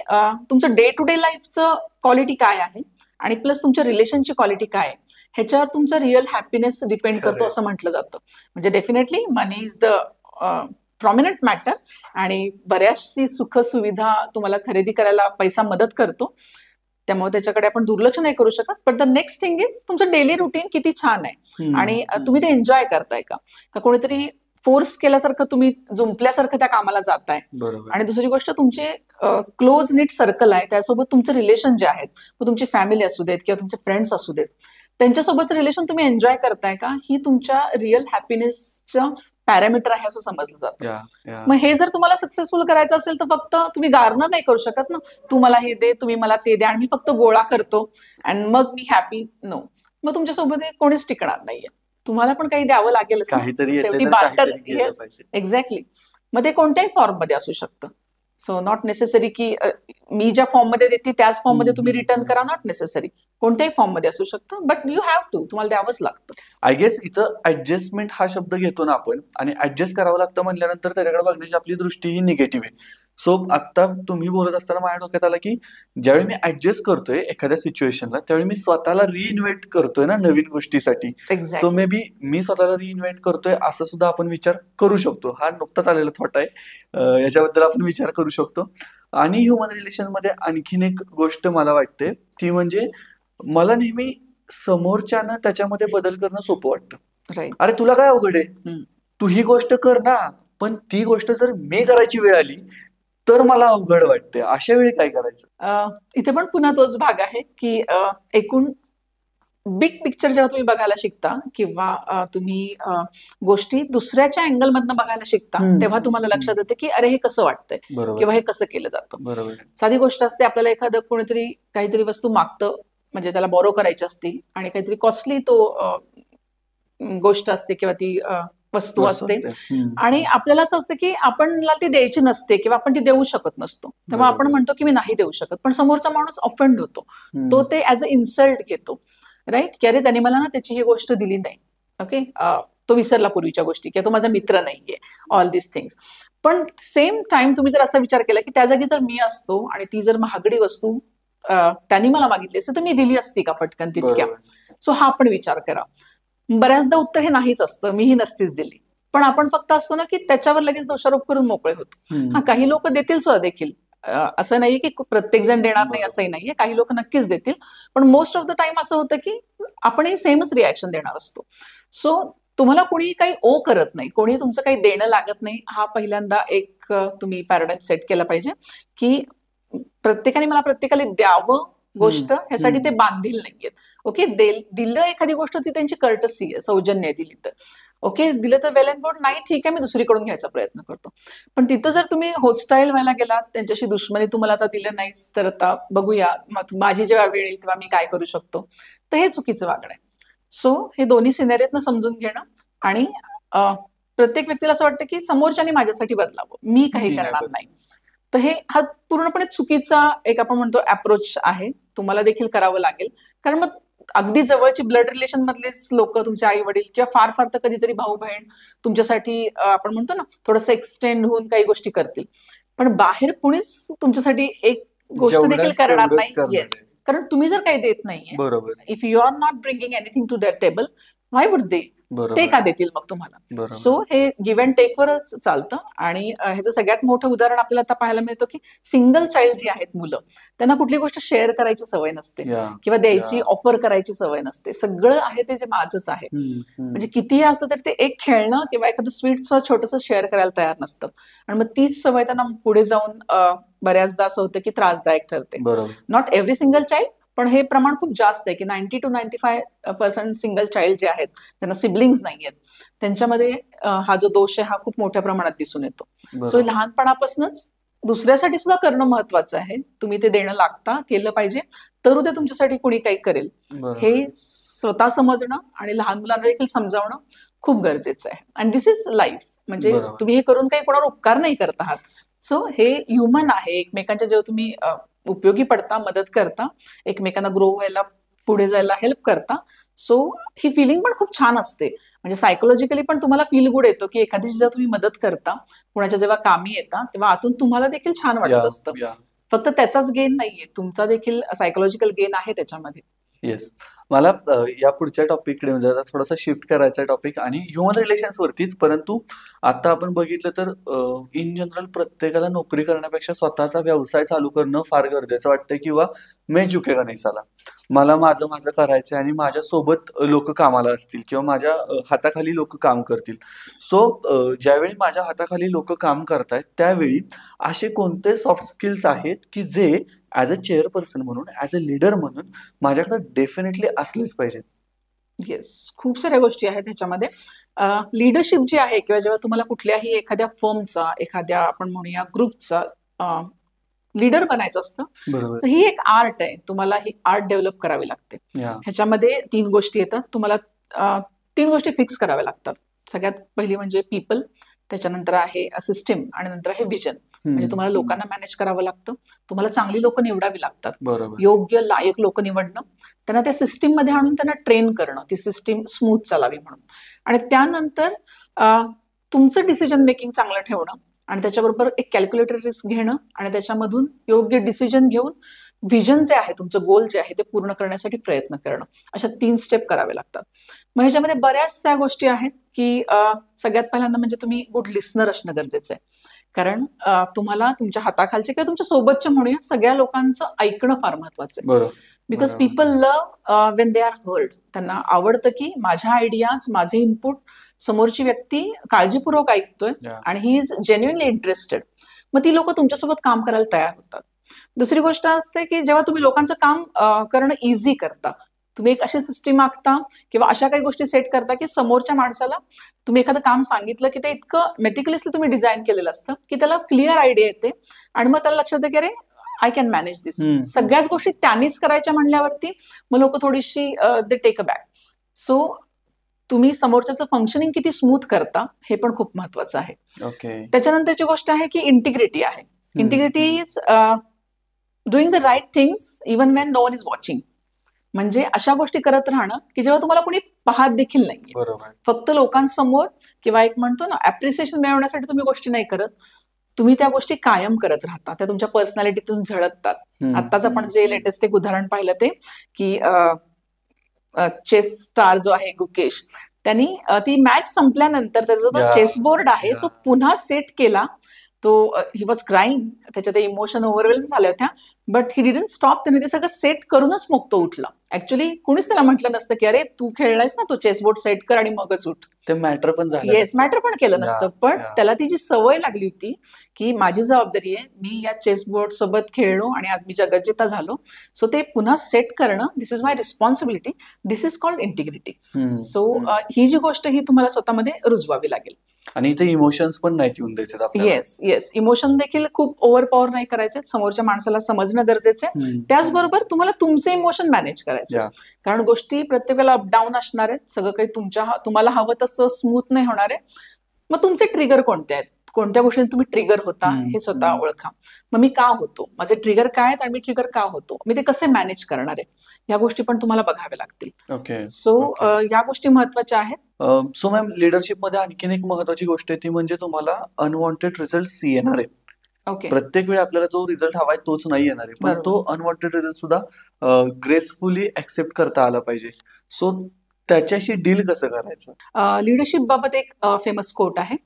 Speaker 1: तुमचं डे टू डे लाईफचं क्वालिटी काय आहे आणि प्लस तुमच्या रिलेशनची क्वालिटी काय आहे, ह्याच्यावर तुमचा रिअल हॅपीनेस डिपेंड करतो असं म्हटलं जातं. म्हणजे definitely money is the prominent matter, आणि बऱ्याचशी सुख सुविधा तुम्हाला खरेदी करायला पैसा मदत करतो, त्यामुळे त्याच्याकडे आपण दुर्लक्ष नाही करू शकत. But the next thing is तुमचं डेली रुटीन किती छान आहे, आणि तुम्ही ते एन्जॉय करताय का कोणीतरी फोर्स केल्यासारखं, तुम्ही जुंपल्यासारखं त्या कामाला जाताय. आणि दुसरी गोष्ट, तुमचे क्लोज निट सर्कल आहे, त्यासोबत तुमचे रिलेशन जे आहेत, तुमची फॅमिली असू देत किंवा तुमचे फ्रेंड्स असू देत, त्यांच्यासोबतचं रिलेशन तुम्ही एन्जॉय करताय का, ही तुमच्या रिअल हॅपीनेसचं पॅरामीटर आहे असं समजलं जातं. मग हे जर तुम्हाला सक्सेसफुल करायचं असेल तर फक्त तुम्ही गारणं नाही करू शकत ना, तू मला हे दे, तुम्ही मला ते द्या, आणि मी फक्त गोळा करतो आणि मग मी हॅपी. नो, मग तुमच्यासोबत कोणीच टिकणार नाहीये. तुम्हाला पण काही द्यावं लागेल, शेवटी बाटर. Yes, exactly. मग ते कोणत्याही फॉर्म मध्ये असू शकतं. सो नॉट नेसेसरी की मी ज्या फॉर्म मध्ये देते त्याच फॉर्म मध्ये तुम्ही रिटर्न करा, नॉट नेसेसरी. कोणत्याही फॉर्म मध्ये असू शकतं, बट यू हॅव टू, तुम्हाला द्यावंच लागतं.
Speaker 2: आय गेस इथं ऍडजस्टमेंट हा शब्द घेतो ना आपण, आणि ऍडजस्ट करावं लागतं म्हणल्यानंतर त्याच्याकडे बघण्याची आपली दृष्टी ही निगेटिव्ह आहे. सो आता तुम्ही बोलत असताना माझ्या डोक्यात आलं की ज्यावेळी मी ऍडजस्ट करतोय एखाद्या सिच्युएशनला, त्यावेळी मी स्वतःला रिइन्व्हेंट करतोय ना नवीन गोष्टीसाठी. सो मे बी मी स्वतःला रिइन्व्हेंट करतोय असं सुद्धा आपण विचार करू शकतो. हा नुकताच आलेला थॉट आहे, याच्याबद्दल आपण विचार करू शकतो. आणि ह्युमन रिलेशन मध्ये आणखीन एक गोष्ट मला वाटते, ती म्हणजे मला नेहमी समोरच्यानं त्याच्यामध्ये बदल करणं सोपं वाटतं. अरे तुला काय अवघड आहे, तू ही गोष्ट कर ना. पण ती गोष्ट जर मी करायची वेळ आली तर मला अवघड वाटते. अशा वेळी काय करायचं?
Speaker 1: इथे पण पुन्हा तोच भाग आहे की एकूण बिग पिक्चर जेव्हा तुम्ही बघायला शिकता, किंवा तुम्ही गोष्टी दुसऱ्याच्या अँगल मधनं बघायला शिकता, तेव्हा तुम्हाला लक्षात येते की अरे हे कसं वाटतंय, किंवा हे कसं केलं जातं. साधी गोष्ट असते, आपल्याला एखादं कोणीतरी काहीतरी वस्तू मागतं, म्हणजे त्याला बोरो करायची असते, आणि काहीतरी कॉस्टली तो गोष्ट असते किंवा ती वस्तू असते, आणि आपल्याला असं असतं की आपणला ती द्यायची नसते किंवा आपण ती देऊ शकत नसतो. तेव्हा आपण म्हणतो की मी नाही देऊ शकत, पण समोरचा माणूस ऑफेंड होतो, तो ते ऍज अ इन्सल्ट घेतो, राईट, की अरे त्याने मला ना त्याची ही गोष्ट दिली नाही, ओके, तो विसरला पूर्वीच्या गोष्टी, किंवा तो माझा मित्र नाहीये, ऑल दिस थिंग्स. पण सेम टाइम तुम्ही जर असा विचार केला की त्या जागी जर मी असतो आणि ती जर महागडी वस्तू त्यांनी मला मागितली असते तर मी दिली असती का पटकन तितक्या? सो हा पण विचार करा. बऱ्याचदा उत्तर हे नाहीच असतं, मीही नसतीच दिली. पण आपण फक्त असतो ना की त्याच्यावर लगेच दोषारोप करून मोकळे होतो. हा, काही लोक देतील सुद्धा देखील, असं नाहीये की प्रत्येक जण देणार नाही असंही नाहीये, काही लोक नक्कीच देतील, पण मोस्ट ऑफ द टाइम असं होतं की आपणही सेमच रिॲक्शन देणार असतो. सो तुम्हाला कोणी काही ओ करत नाही, कोणी तुमचं काही देणं लागत नाही, हा पहिल्यांदा एक तुम्ही पॅराडाइम सेट केला पाहिजे की प्रत्येकाने मला प्रत्येकाला द्यावं गोष्ट, ह्यासाठी ते बांधील नाहीयेत. ओके, दिलं एखादी गोष्ट ती त्यांची कर्टसी आहे, सौजन्य आहे दिली तर. ओके, दिलं तर वेल अँड गुड, नाही ठीक आहे मी दुसरीकडून घ्यायचा प्रयत्न करतो. पण तिथं जर तुम्ही होस्टाईल व्हायला गेलात, त्यांच्याशी दुश्मनी तुम्हाला आता दिलं नाहीस, तर आता बघूया माझी जेव्हा वेळ येईल तेव्हा मी काय करू शकतो, तर हे चुकीचं वागणं आहे. सो हे दोन्ही सिनेरियोतनं समजून घेणं, आणि प्रत्येक व्यक्तीला असं वाटतं की समोरच्याने माझ्यासाठी बदलावं, मी काही करणार नाही. तर हा पूर्णपणे चुकीचा एक आपण म्हणतो अप्रोच आहे. तुम्हाला देखील करावं लागेल, कारण मग अगदी जवळची ब्लड रिलेशन मधलेच लोक, तुमचे आई वडील किंवा फार फार तर कधीतरी भाऊ बहीण तुमच्यासाठी आपण म्हणतो ना थोडंसं एक्सटेंड होऊन काही गोष्टी करतील, पण बाहेर कुणीच तुमच्यासाठी एक गोष्ट देखील करणार नाही. येस, कारण तुम्ही जर काही देत नाहीये,
Speaker 2: बरोबर,
Speaker 1: if you are not bringing anything to there table, why would they, ते का देतील मग तुम्हाला? सो हे गिव्ह अँड टेक वरच चालतं. आणि ह्याचं सगळ्यात मोठं उदाहरण आपल्याला आता पाहायला मिळतं की सिंगल चाइल्ड जी आहेत मुलं, त्यांना कुठली गोष्ट शेअर करायची सवय नसते किंवा द्यायची, ऑफर करायची सवय नसते. सगळं आहे ते जे माझंच आहे, म्हणजे कितीही असतं तरी ते एक खेळणं किंवा एखादं स्वीट सुद्धा छोटंसं शेअर करायला तयार नसतं. आणि मग तीच सवय त्यांना पुढे जाऊन बऱ्याचदा असं होतं की त्रासदायक ठरते. नॉट एव्हरी सिंगल चाइल्ड, पण हे प्रमाण खूप जास्त आहे की 90 to 95% सिंगल चाइल्ड जे आहेत, त्यांना सिबलिंग्स नाही आहेत, त्यांच्यामध्ये हा जो दोष आहे हा खूप मोठ्या प्रमाणात दिसून येतो. सो लहानपणापासूनच दुसऱ्यासाठी सुद्धा करणं महत्वाचं आहे. तुम्ही ते देणं लागता, केलं पाहिजे, तर उद्या तुमच्यासाठी कोणी काही करेल हे स्वतः समजणं आणि लहान मुलांना देखील समजावणं खूप गरजेचं आहे. आणि दिस इज लाईफ, म्हणजे तुम्ही हे करून काही कोणावर उपकार नाही करत आहात. सो हे ह्युमन आहे. एकमेकांच्या जेव्हा तुम्ही उपयोगी पडता, मदत करता, एकमेकांना ग्रो व्हायला, पुढे जायला हेल्प करता, सो ही फिलिंग पण खूप छान असते. म्हणजे सायकोलॉजिकली पण तुम्हाला फील गुड येतो की एखाद्याची जेव्हा तुम्ही मदत करता, कुणाच्या जेव्हा कामी येता, तेव्हा आतून तुम्हाला देखील छान वाटत असतं. फक्त त्याचाच गेन नाहीये, तुमचा देखील सायकोलॉजिकल गेन आहे त्याच्यामध्ये.
Speaker 2: येस, मला या पुढच्या टॉपिककडे म्हणजे थोडासा शिफ्ट करायचा टॉपिक आणि ह्युमन रिलेशन्स वरतीच. परंतु आता आपण बघितलं तर इन जनरल प्रत्येकाला नोकरी करण्यापेक्षा स्वतःचा व्यवसाय चालू करणं फार गरजेचं वाटतं, किंवा मैं झुकेगा नहीं साला, मला माझं माझं करायचं आणि माझ्या सोबत लोक कामाला असतील किंवा माझ्या हाताखाली लोक काम करतील. सो ज्यावेळी माझ्या हाताखाली लोक काम करतायत त्यावेळी असे कोणते सॉफ्ट स्किल्स आहेत की जे ऍज अ चेअरपर्सन म्हणून, ऍज अ लीडर म्हणून माझ्याकडे डेफिनेटली असलेच पाहिजेत?
Speaker 1: येस, खूप साऱ्या गोष्टी आहेत ह्याच्यामध्ये. लीडरशिप जी आहे, किंवा जेव्हा तुम्हाला कुठल्याही एखाद्या फर्मचा, एखाद्या आपण म्हणूया ग्रुपचा लीडर बनायचं असतं, तर ही एक आर्ट आहे. तुम्हाला ही आर्ट डेव्हलप करावी लागते. ह्याच्यामध्ये 3 गोष्टी येतात. तुम्हाला 3 गोष्टी फिक्स कराव्या लागतात. सगळ्यात पहिली म्हणजे पीपल, त्याच्यानंतर आहे सिस्टीम, आणि नंतर आहे विजन. म्हणजे तुम्हाला लोकांना मॅनेज करावं लागतं, तुम्हाला चांगली लोक निवडावी लागतात, योग्य लायक लोक निवडणं, त्यांना त्या सिस्टीम मध्ये आणून त्यांना ट्रेन करणं, ती सिस्टीम स्मूथ चालावी म्हणून, आणि त्यानंतर तुमचं डिसिजन मेकिंग चांगलं ठेवणं, आणि त्याच्याबरोबर एक कॅल्क्युलेटेड रिस्क घेणं, आणि त्याच्यामधून योग्य डिसिजन घेऊन व्हिजन जे आहे, तुमचं गोल जे आहे ते पूर्ण करण्यासाठी प्रयत्न करणं. अशा 3 स्टेप करावे लागतात. मग ह्याच्यामध्ये बऱ्याचशा गोष्टी आहेत की सगळ्यात पहिल्यांदा म्हणजे तुम्ही गुड लिस्नर असणं गरजेचं आहे. कारण तुम्हाला तुमच्या हाताखालचे किंवा तुमच्या सोबतच्या म्हणूया सगळ्या लोकांचं ऐकणं फार महत्वाचं आहे. Because people love when they are heard. त्यांना आवडतं की माझ्या आयडियाज, माझे इनपुट समोरची व्यक्ती काळजीपूर्वक ऐकतोय आणि ही इज जेन्युइनली इंटरेस्टेड. मग ती लोक तुमच्यासोबत काम करायला तयार होतात. दुसरी गोष्ट असते की जेव्हा तुम्ही लोकांचं काम करणं इझी करता, तुम्ही एक अशी सिस्टीम आखता किंवा अशा काही गोष्टी सेट करता की समोरच्या माणसाला तुम्ही एखादं काम सांगितलं की ते इतकं मेटिक्युलसली तुम्ही डिझाईन केलेलं असतं की त्याला क्लिअर आयडिया येते, आणि मग त्याला लक्षात येते की अरे आय कॅन मॅनेज दिस. सगळ्याच गोष्टी त्यांनीच करायच्या म्हणल्यावरती मग लोक थोडीशी दे टेक अ बॅक. सो तुम्ही समोरच्याचं फंक्शनिंग किती स्मूथ करता हे पण खूप महत्वाचं आहे. त्याच्यानंतरची गोष्ट आहे की इंटिग्रिटी आहे. Integrity is doing the right things even when no one is watching. म्हणजे अशा गोष्टी करत राहणं की जेव्हा तुम्हाला कोणी पाहत देखील नाहीये, फक्त लोकांसमोर किंवा एक म्हणतो ना अप्रिसिएशन मिळवण्यासाठी तुम्ही गोष्टी नाही करत, तुम्ही त्या गोष्टी कायम करत राहता, त्या तुमच्या पर्सनॅलिटीतून झळकतात. आत्ताच आपण जे लेटेस्ट एक उदाहरण पाहिलं ते की चेस स्टार जो आहे गुकेश, त्यांनी ती मॅच संपल्यानंतर त्याचा जो चेस बोर्ड आहे तो पुन्हा सेट केला. तो ही वॉज क्राईंग, त्याच्या ते इमोशन ओव्हरवेल्म झाल्या होत्या, बट ही डिडंट स्टॉप. त्याने ते सगळं सेट करूनच मग तो उठला. ऍक्च्युली कुणीच त्याला म्हटलं नसतं की अरे तू खेळलायस ना, तो चेसबोर्ड सेट कर आणि मगच उठ.
Speaker 2: ते मॅटर पण झालं
Speaker 1: येस, मॅटर पण केलं
Speaker 2: या
Speaker 1: नसतं, पण
Speaker 2: या
Speaker 1: त्याला ती जी सवय लागली होती की माझी जबाबदारी आहे, मी या चेसबोर्ड सोबत खेळलो आणि आज मी जगज्जेता झालो, सो ते पुन्हा सेट करणं, this is my responsibility, this is called integrity. So ही जी गोष्ट ही तुम्हाला स्वतःमध्ये रुजवावी लागेल.
Speaker 2: आणि इथे इमोशन्स पण नाही येऊन द्यायचे आपल्याला.
Speaker 1: येस येस, इमोशन देखील खूप ओव्हर पॉवर नाही करायचे, समोरच्या माणसाला समजणं गरजेचं आहे. त्याचबरोबर तुम्हाला तुमचे इमोशन मॅनेज करायचे, कारण गोष्टी प्रत्येक वेळेला अपडाऊन असणार आहेत, सगळं काही तुम्हाला हवं तसं स्मूथ नाही होणार आहे. मग तुमचे ट्रिगर कोणते आहेत, कोणत्या गोष्टीने तुम्ही ट्रिगर होता हे स्वतः ओळखा. मग मी का होतो, माझे ट्रिगर काय आहेत आणि मी ट्रिगर का होतो, मी ते कसे मॅनेज करणार आहे, या गोष्टी पण तुम्हाला बघाव्या लागतील.
Speaker 2: ओके.
Speaker 1: सो या गोष्टी महत्वाच्या आहेत.
Speaker 2: सो मॅम, लिडरशिप मध्ये आणखीन एक महत्वाची गोष्ट आहे ती म्हणजे तुम्हाला अनवॉन्टेड रिझल्ट येणार आहे.
Speaker 1: ओके,
Speaker 2: प्रत्येक वेळी आपल्याला जो रिझल्ट हवाय तोच नाही येणार आहे, पण
Speaker 1: बरोबर.
Speaker 2: तो अनवॉन्टेड रिझल्ट सुद्धा ग्रेसफुली ऍक्सेप्ट करता आला पाहिजे. सो त्याच्याशी डील कसं करायचं?
Speaker 1: लिडरशिप बाबत एक फेमस कोट आहे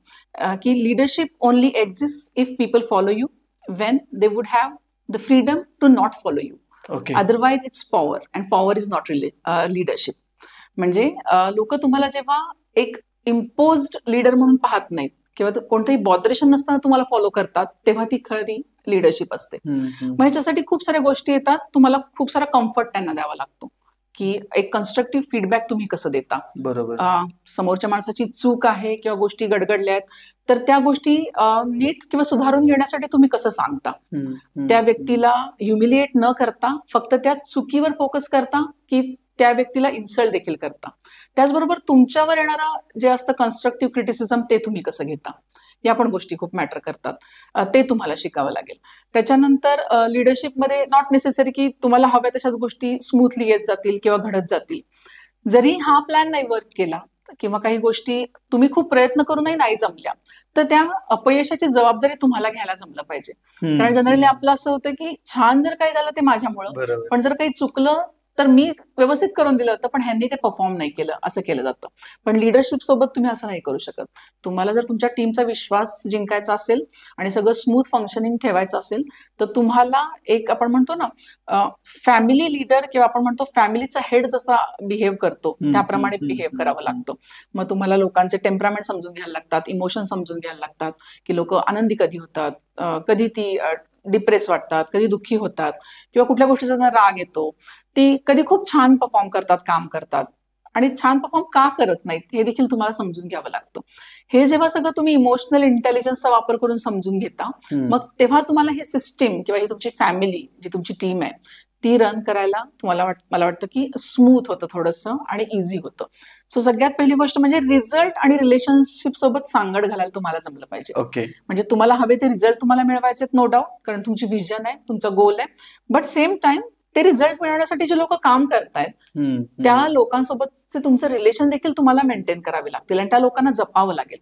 Speaker 1: की leadership only exist if people follow you when they would have the freedom to not follow you.
Speaker 2: Okay.
Speaker 1: Otherwise it's power and power is not leadership. म्हणजे लोक तुम्हाला जेव्हा एक इम्पोज्ड लीडर म्हणून पाहत नाहीत किंवा कोणतंही बॉदरेशन नसताना तुम्हाला फॉलो करतात, तेव्हा ती खरी लिडरशिप असते. मग ह्याच्यासाठी खूप साऱ्या गोष्टी येतात, तुम्हाला खूप सारा कम्फर्ट त्यांना द्यावा लागतो की एक कन्स्ट्रक्टिव्ह फीडबॅक तुम्ही कसं देता.
Speaker 2: बरोबर.
Speaker 1: समोरच्या माणसाची चूक आहे किंवा गोष्टी गडगडल्या आहेत तर त्या गोष्टी नीट किंवा सुधारून घेण्यासाठी तुम्ही कसं सांगता. त्या व्यक्तीला ह्युमिलिएट न करता फक्त त्या चुकीवर फोकस करता की त्या व्यक्तीला इन्सल्ट देखील करता. त्याचबरोबर तुमच्यावर येणारं जे असतं कन्स्ट्रक्टिव्ह क्रिटिसिझम ते तुम्ही कसं घेता, या पण गोष्टी खूप मॅटर करतात. ते तुम्हाला शिकावं लागेल. त्याच्यानंतर लिडरशिपमध्ये नॉट नेसेसरी की तुम्हाला हव्या तशाच गोष्टी स्मूथली येत जातील किंवा घडत जातील. जरी हा प्लॅन नाही वर्क केला किंवा काही गोष्टी तुम्ही खूप प्रयत्न करूनही नाही जमल्या, तर त्या अपयशाची जबाबदारी तुम्हाला घ्यायला जमलं पाहिजे. कारण जनरली आपलं असं होतं की छान जर काही झालं ते माझ्यामुळं, पण जर काही चुकलं तर मी व्यवस्थित करून दिलं होतं पण ह्यांनी ते परफॉर्म नाही केलं, असं केलं जातं. पण लिडरशिप सोबत तुम्ही असं नाही करू शकत. तुम्हाला जर तुमच्या टीमचा विश्वास जिंकायचा असेल आणि सगळं स्मूथ फंक्शनिंग ठेवायचं असेल तर तुम्हाला एक आपण म्हणतो ना फॅमिली लीडर किंवा आपण म्हणतो फॅमिलीचा हेड जसा बिहेव करतो त्याप्रमाणे बिहेव करावं लागतं. मग तुम्हाला लोकांचे टेम्परामेंट समजून घ्यायला लागतात, इमोशन समजून घ्यायला लागतात की लोक आनंदी कधी होतात, कधी ती डिप्रेस वाटतात, कधी दुःखी होतात किंवा कुठल्या गोष्टीचा त्यांना राग येतो, ती कधी खूप छान परफॉर्म करतात, काम करतात आणि छान परफॉर्म का करत नाहीत हे देखील तुम्हाला समजून घ्यावं लागतं. हे जेव्हा सगळं तुम्ही इमोशनल इंटेलिजन्सचा वापर करून समजून घेता, मग तेव्हा तुम्हाला ही सिस्टीम किंवा ही तुमची फॅमिली जी तुमची टीम आहे ती रन करायला मला वाटतं की स्मूथ होतं थोडंसं आणि इझी होतं. सो सगळ्यात पहिली गोष्ट म्हणजे रिझल्ट आणि रिलेशनशिप सोबत सांगड घालायला तुम्हाला जमलं पाहिजे.
Speaker 2: ओके.
Speaker 1: म्हणजे तुम्हाला हवे ते रिझल्ट तुम्हाला मिळवायचे नो डाऊट, कारण तुमची विजन आहे, तुमचा गोल आहे, बट सेम टाइम ते रिझल्ट मिळवण्यासाठी जे लोक काम करतायत त्या लोकांसोबतचे तुमचं रिलेशन देखील तुम्हाला मेंटेन करावे लागतील आणि त्या लोकांना जपावं लागेल,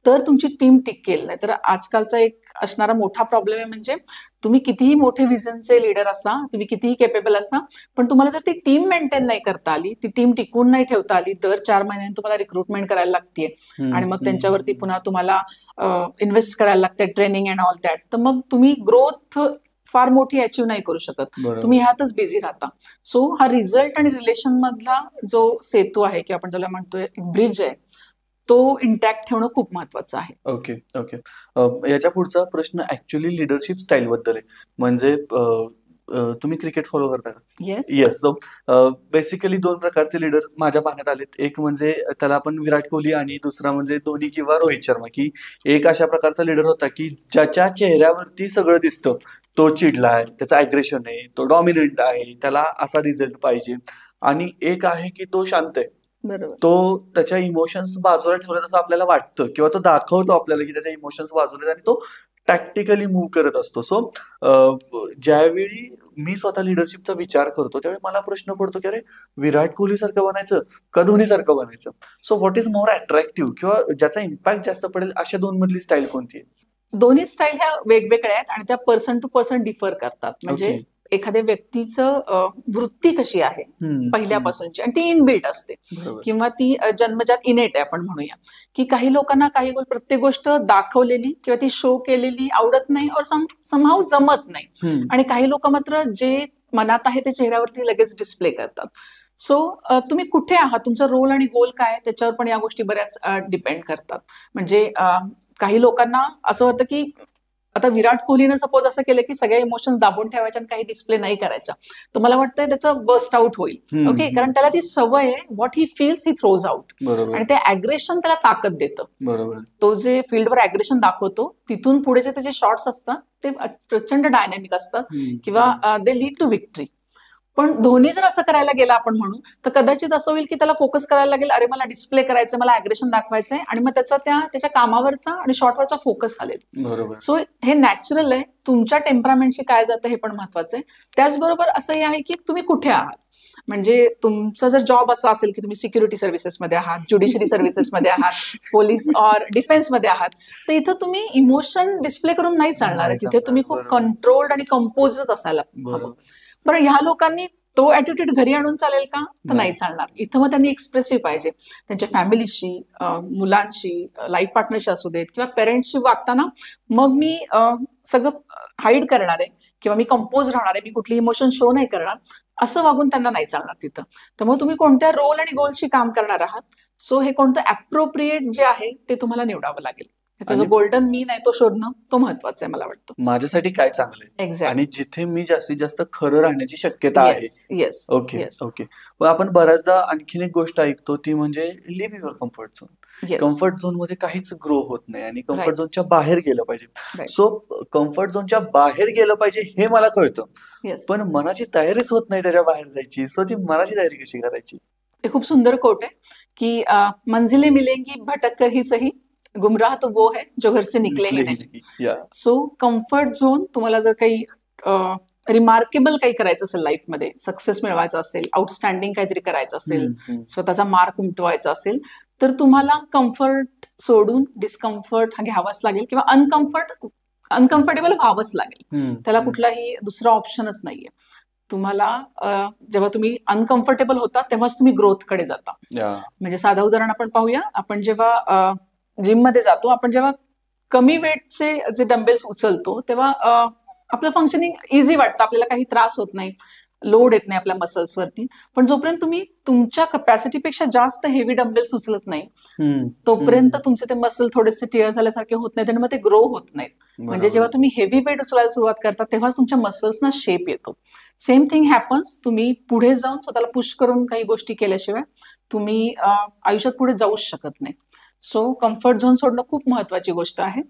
Speaker 1: तर तुमची टीम टिकेल. नाही तर आजकालचा एक असणारा मोठा प्रॉब्लेम आहे म्हणजे तुम्ही कितीही मोठे विजनचे लीडर असा, तुम्ही कितीही केपेबल असा, पण तुम्हाला जर ती टीम मेंटेन नाही करता आली, ती टीम टिकवून नाही ठेवता आली, दर 4 महिन्यांनी तुम्हाला रिक्रुटमेंट करायला लागते आणि मग त्यांच्यावरती पुन्हा तुम्हाला इन्व्हेस्ट करायला लागते, ट्रेनिंग अँड ऑल दॅट, तर मग तुम्ही ग्रोथ फार मोठी अचीव्ह नाही करू शकत. तुम्ही ह्यातच बिझी राहता. सो हा रिझल्ट आणि रिलेशन मधला जो सेतू आहे किंवा आपण त्याला म्हणतोय ब्रिज आहे, तो इंटॅक्ट ठेवणं खूप महत्वाचं आहे.
Speaker 2: Okay okay. याच्या पुढचा प्रश्न ऍक्च्युअली लिडरशिप स्टाईल बद्दल आहे. म्हणजे तुम्ही क्रिकेट फॉलो करता का?
Speaker 1: येस.
Speaker 2: सो बेसिकली 2 प्रकारचे लीडर माझ्या पाहण्यात आलेत. एक म्हणजे त्याला आपण विराट कोहली आणि दुसरा म्हणजे धोनी किंवा रोहित शर्मा. की एक अशा प्रकारचा लीडर होता की ज्याच्या चेहऱ्यावरती सगळं दिसतं, तो चिडलाय, त्याचं अग्रेशन आहे, तो डॉमिनंट आहे, त्याला असा रिझल्ट पाहिजे. आणि एक आहे की तो शांत आहे,
Speaker 1: बरोबर.
Speaker 2: तो त्याच्या इमोशन्स बाजूला ठेवला असं आपल्याला वाटतं किंवा तो दाखवतो आपल्याला की त्याच्या इमोशन्स बाजूला आणि तो टॅक्टिकली मूव्ह करत असतो. सो ज्यावेळी मी स्वतः लिडरशिपचा विचार करतो त्यावेळी मला प्रश्न पडतो की अरे विराट कोहली सारखं बनायचं का धोनी सारखं बनायचं. So what is more attractive किंवा ज्याचा इम्पॅक्ट जास्त पडेल अशा 2 मधली स्टाईल कोणती आहे?
Speaker 1: दोन्ही स्टाईल ह्या वेगवेगळ्या आहेत आणि त्या पर्सन टू पर्सन डिफर करतात. म्हणजे एखाद्या व्यक्तीचं वृत्ती कशी आहे पहिल्यापासूनची आणि ती इनबिल्ट असते किंवा ती जन्मजात इनेट आहे आपण म्हणूया. की काही लोकांना प्रत्येक गोष्ट दाखवलेली किंवा ती शो केलेली आवडत नाही और समहाऊ जमत नाही आणि काही लोक मात्र जे मनात आहे ते चेहऱ्यावरती लगेच डिस्प्ले करतात. सो तुम्ही कुठे आहात, तुमचा रोल आणि गोल काय आहे, त्याच्यावर पण या गोष्टी बऱ्याच डिपेंड करतात. म्हणजे काही लोकांना असं होतं की आता विराट कोहलीनं सपोज असं केलं की सगळे इमोशन्स दाबून ठेवायचे आणि काही डिस्प्ले नाही करायचा, तर मला वाटतं त्याचं बस्ट आउट होईल. ओके, कारण त्याला ती सवय आहे, what he feels he throws out, आणि ते अग्रेशन त्याला ताकद देतं.
Speaker 2: बरोबर.
Speaker 1: तो जे फील्डवर अग्रेशन दाखवतो तिथून पुढे जे त्याचे शॉट्स असतात ते प्रचंड डायनॅमिक असतात किंवा दे लीड टू विक्ट्री. पण धोनी जर असं करायला गेला आपण म्हणू, तर कदाचित असं होईल की त्याला फोकस करायला लागेल, अरे मला डिस्प्ले करायचं, मला अग्रेशन दाखवायचंय, आणि मग त्याच्या कामावरचा आणि शॉटवरचा फोकस आलेल.
Speaker 2: बरोबर.
Speaker 1: सो हे नॅचरल आहे. तुमच्या टेम्परामेंटशी काय जातं हे पण महत्वाचं आहे. त्याचबरोबर असंही आहे की तुम्ही कुठे आहात. म्हणजे तुमचा जर जॉब असा असेल की तुम्ही सिक्युरिटी सर्व्हिसेसमध्ये आहात, ज्युडिशरी सर्व्हिसेसमध्ये आहात, पोलीस ऑर डिफेन्समध्ये आहात, तर इथं तुम्ही इमोशन डिस्प्ले करून नाही चालणार आहे. तिथे तुम्ही खूप कंट्रोल्ड आणि कंपोजच असायला हवं. बरं, ह्या लोकांनी तो ऍटिट्यूड घरी आणून चालेल का, तर नाही चालणार. इथं मग त्यांनी एक्सप्रेसिव्ह पाहिजे त्यांच्या फॅमिलीशी, मुलांशी, लाईफ पार्टनरशी असू देत किंवा पेरेंट्सशी वागताना. मग मी सगळं हाईड करणार आहे किंवा मी कंपोज राहणार आहे, मी कुठली इमोशन शो नाही करणार, असं वागून त्यांना नाही चालणार तिथं. तर मग तुम्ही कोणत्या रोल आणि गोलशी काम करणार आहात, सो हे कोणतं ऍप्रोप्रिएट जे आहे ते तुम्हाला निवडावं लागेल. त्याचा जो गोल्डन मीन आहे तो शोधणं, तो महत्वाचं आहे मला वाटतं.
Speaker 2: माझ्यासाठी काय चांगलं आहे
Speaker 1: एक्झॅक्ट,
Speaker 2: आणि जिथे मी जास्तीत जास्त खरं राहण्याची शक्यता आहे.
Speaker 1: येस.
Speaker 2: Okay okay. पण आपण बऱ्याचदा आणखीन एक गोष्ट ऐकतो ती म्हणजे leave your comfort zone. Comfort zone मध्ये काहीच ग्रो होत नाही आणि कम्फर्ट झोनच्या बाहेर गेलं पाहिजे. सो कम्फर्ट झोनच्या बाहेर गेलं पाहिजे हे मला कळतं, पण मनाची तयारीच होत नाही त्याच्या बाहेर जायची. सो ती मनाची तयारी कशी करायची?
Speaker 1: हे खूप सुंदर कोट आहे की मंजिलें मिलेंगी भटक कर ही सही, गुमराह तो वो है जो घर से निकले ही नहीं. सो कम्फर्ट झोन, तुम्हाला जर काही रिमार्केबल काही करायचं असेल लाईफमध्ये, सक्सेस मिळवायचा असेल, आउटस्टँडिंग काहीतरी करायचं असेल, स्वतःचा मार्क उमटवायचा असेल, तर तुम्हाला कम्फर्ट सोडून डिस्कम्फर्ट हा घ्यावाच लागेल किंवा अनकम्फर्टेबल व्हावंच लागेल. त्याला कुठलाही दुसरा ऑप्शनच नाहीये. तुम्हाला जेव्हा तुम्ही अनकम्फर्टेबल होता तेव्हाच तुम्ही ग्रोथकडे जाता. म्हणजे साधं उदाहरण आपण पाहूया. आपण जेव्हा जिम मध्ये जातो, आपण जेव्हा कमी वेटचे जे डंबेल्स उचलतो तेव्हा आपलं फंक्शनिंग इझी वाटतं, आपल्याला काही त्रास होत नाही, लोड येत नाही आपल्या मसल्सवरती. पण जोपर्यंत तुम्ही तुमच्या कॅपॅसिटीपेक्षा जास्त हेवी डंबेल्स उचलत नाही तोपर्यंत तुमचे ते मसल थोडेसे टिअर झाल्यासारखे होत नाहीत आणि मग ते ग्रो होत नाहीत. म्हणजे जेव्हा तुम्ही हेवी वेट उचलायला सुरुवात करता तेव्हाच तुमच्या मसल्सना शेप येतो. सेम थिंग हॅपन्स, तुम्ही पुढे जाऊन स्वतःला पुश करून काही गोष्टी केल्याशिवाय तुम्ही आयुष्यात पुढे जाऊच शकत नाही. सो कम्फर्ट झोन सोडणं खूप महत्वाची गोष्ट आहे.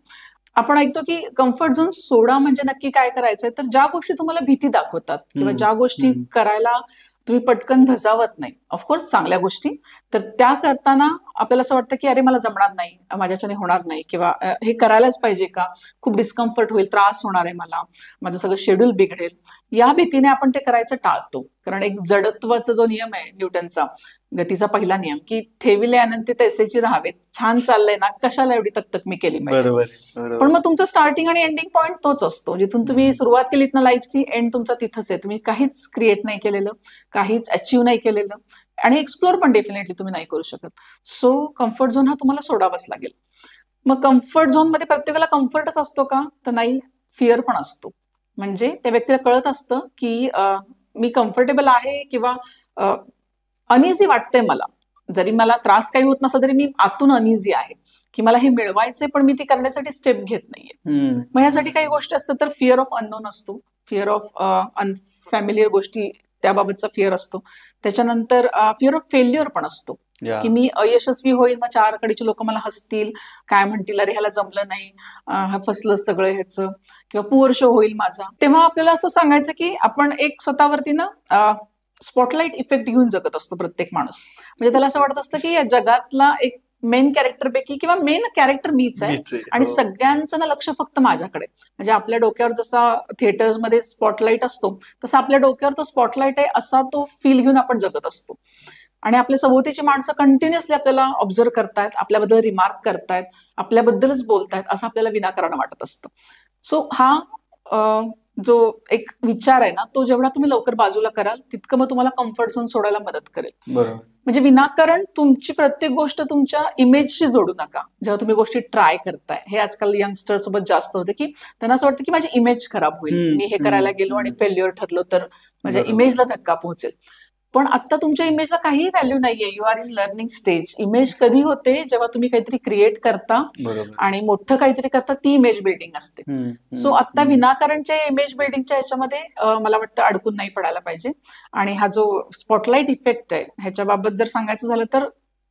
Speaker 1: आपण ऐकतो की कम्फर्ट झोन सोडा म्हणजे नक्की काय करायचंय, तर ज्या गोष्टी तुम्हाला भीती दाखवतात किंवा ज्या गोष्टी करायला तुम्ही पटकन धजावत नाही, ऑफकोर्स चांगल्या गोष्टी, तर त्या करताना आपल्याला असं वाटतं की अरे मला जमणार नाही, माझ्याच्याने होणार नाही, किंवा हे करायलाच पाहिजे का, खूप डिस्कम्फर्ट होईल, त्रास होणार आहे मला, माझं सगळं शेड्यूल बिघडेल, या भीतीने आपण ते करायचं टाळतो. कारण एक जडत्वाचा जो नियम आहे न्यूटनचा, गतीचा पहिला नियम, की ठेविले अनंत तैसेची राहावेत, छान चाललंय ना, कशाला एवढी तकतक मी केली पाहिजे. पण मग तुमचं स्टार्टिंग आणि एंडिंग पॉईंट तोच असतो. जिथून तुम्ही सुरुवात केलीत ना लाईफची, एंड तुमचा तिथंच आहे. तुम्ही काहीच क्रिएट नाही केलेलं, काहीच अचीव्ह नाही केलेलं, आणि एक्सप्लोर पण डेफिनेटली तुम्ही नाही करू शकत. सो कम्फर्ट झोन हा तुम्हाला सोडावाच लागेल. मग कम्फर्ट झोन मध्ये प्रत्येकाला कम्फर्टच असतो का, तर नाही, फिअर पण असतो. म्हणजे त्या व्यक्तीला कळत असतं की मी कम्फर्टेबल आहे किंवा अनइझी वाटतंय मला, जरी मला त्रास काही होत नसला तरी मी आतून अनइझी आहे, की मला हे मिळवायचंय पण मी ती करण्यासाठी स्टेप घेत नाहीये. मग यासाठी काही गोष्टी असतात, तर फिअर ऑफ अननोन असतो, फिअर ऑफ अनफॅमिलियर गोष्टी, त्याबाबतचा फिअर असतो. त्याच्यानंतर फिअर ऑफ फेल्युअर पण असतो, की मी अयशस्वी होईल, मग चार कडीचे लोक मला हसतील, काय म्हणतील, अरे ह्याला जमलं नाही, हा फसलं सगळं ह्याचं, किंवा पुअर शो होईल माझा. तेव्हा आपल्याला असं सांगायचं की आपण एक स्वतःवरती ना स्पॉटलाइट इफेक्ट घेऊन जगत असतो प्रत्येक माणूस. म्हणजे त्याला असं वाटत असतं की या जगातला एक मेन कॅरेक्टर पैकी किंवा मेन कॅरेक्टर मीच आहे आणि सगळ्यांचं ना लक्ष फक्त माझ्याकडे. म्हणजे आपल्या डोक्यावर जसा थिएटर्स मध्ये स्पॉटलाइट असतो तसा आपल्या डोक्यावर तो स्पॉटलाइट आहे, असा तो फील घेऊन आपण जगत असतो. आणि आपल्या सभोवतीची माणसं कंटिन्युअसली आपल्याला ऑब्झर्व करतायत, आपल्याबद्दल रिमार्क करतायत, आपल्याबद्दलच बोलतायत, असं आपल्याला विनाकारण वाटत असतं. सो हा जो एक विचार आहे ना, तो जेवढा तुम्ही लवकर बाजूला कराल तितकं मग तुम्हाला कम्फर्ट झोन सोडायला मदत करेल.
Speaker 2: बरोबर.
Speaker 1: म्हणजे विनाकारण तुमची प्रत्येक गोष्ट तुमच्या इमेजशी जोडू नका जेव्हा तुम्ही गोष्टी ट्राय करताय. हे आजकाल यंगस्टर सोबत जास्त होते की त्यांना असं वाटतं की माझी इमेज खराब होईल, मी हे करायला गेलो आणि फेल्युअर ठरलो तर माझ्या इमेजला धक्का पोहोचेल. पण आता तुमच्या इमेजला काही व्हॅल्यू नाहीये. You are in learning stage. Image कधी होते जेव्हा तुम्ही काहीतरी क्रिएट करता आणि मोठं काहीतरी करता, ती इमेज बिल्डिंग असते. सो आता विनाकारणच्या इमेज बिल्डिंगच्या ह्याच्यामध्ये मला वाटतं अडकून नाही पडायला पाहिजे. आणि हा जो स्पॉटलाइट इफेक्ट आहे ह्याच्याबाबत जर सांगायचं झालं तर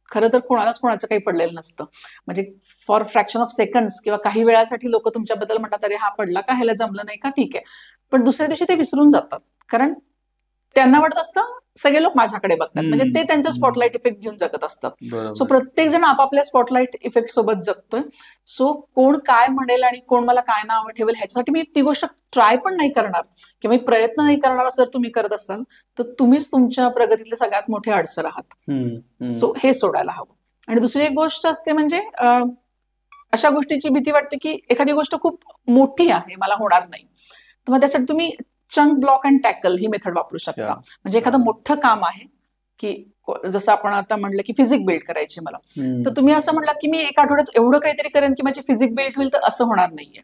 Speaker 1: खरं तर कोणालाच कोणाचं काही पडलेलं नसतं. म्हणजे फॉर फ्रॅक्शन ऑफ सेकंड्स किंवा काही वेळासाठी लोक तुमच्याबद्दल म्हणतात अरे हा पडला का, ह्याला जमलं नाही का, ठीक आहे. पण दुसऱ्या दिवशी ते विसरून जातात. कारण त्यांना वाटत असतं सगळे लोक माझ्याकडे बघतात, म्हणजे ते त्यांचा स्पॉटलाइट इफेक्ट घेऊन जगत असतात. सो प्रत्येक जण आपापल्या स्पॉटलाइट इफेक्ट सोबत जगतोय. सो कोण काय म्हणेल आणि कोण मला काय नाव ठेवेल ह्याच्यासाठी मी ती गोष्ट ट्राय पण नाही करणार किंवा मी प्रयत्न नाही करणार. जर तुम्ही करत असाल तर तुम्हीच तुमच्या प्रगतीतले सगळ्यात मोठे अडसर आहात. सो हे सोडायला हवं. आणि दुसरी एक गोष्ट असते म्हणजे अशा गोष्टीची भीती वाटते की एखादी गोष्ट खूप मोठी आहे, मला होणार नाही, तर मग त्यासाठी तुम्ही chunk block and tackle he method वापरू शकता. म्हणजे एखादं मोठं काम आहे की जसं आपण आता म्हणलं की फिजिक बिल्ड करायची मला, तर तुम्ही असं म्हणलात की मी एक आठवड्यात एवढं काहीतरी करेन की माझी फिजिक बिल्ड होईल, तर असं होणार नाहीये.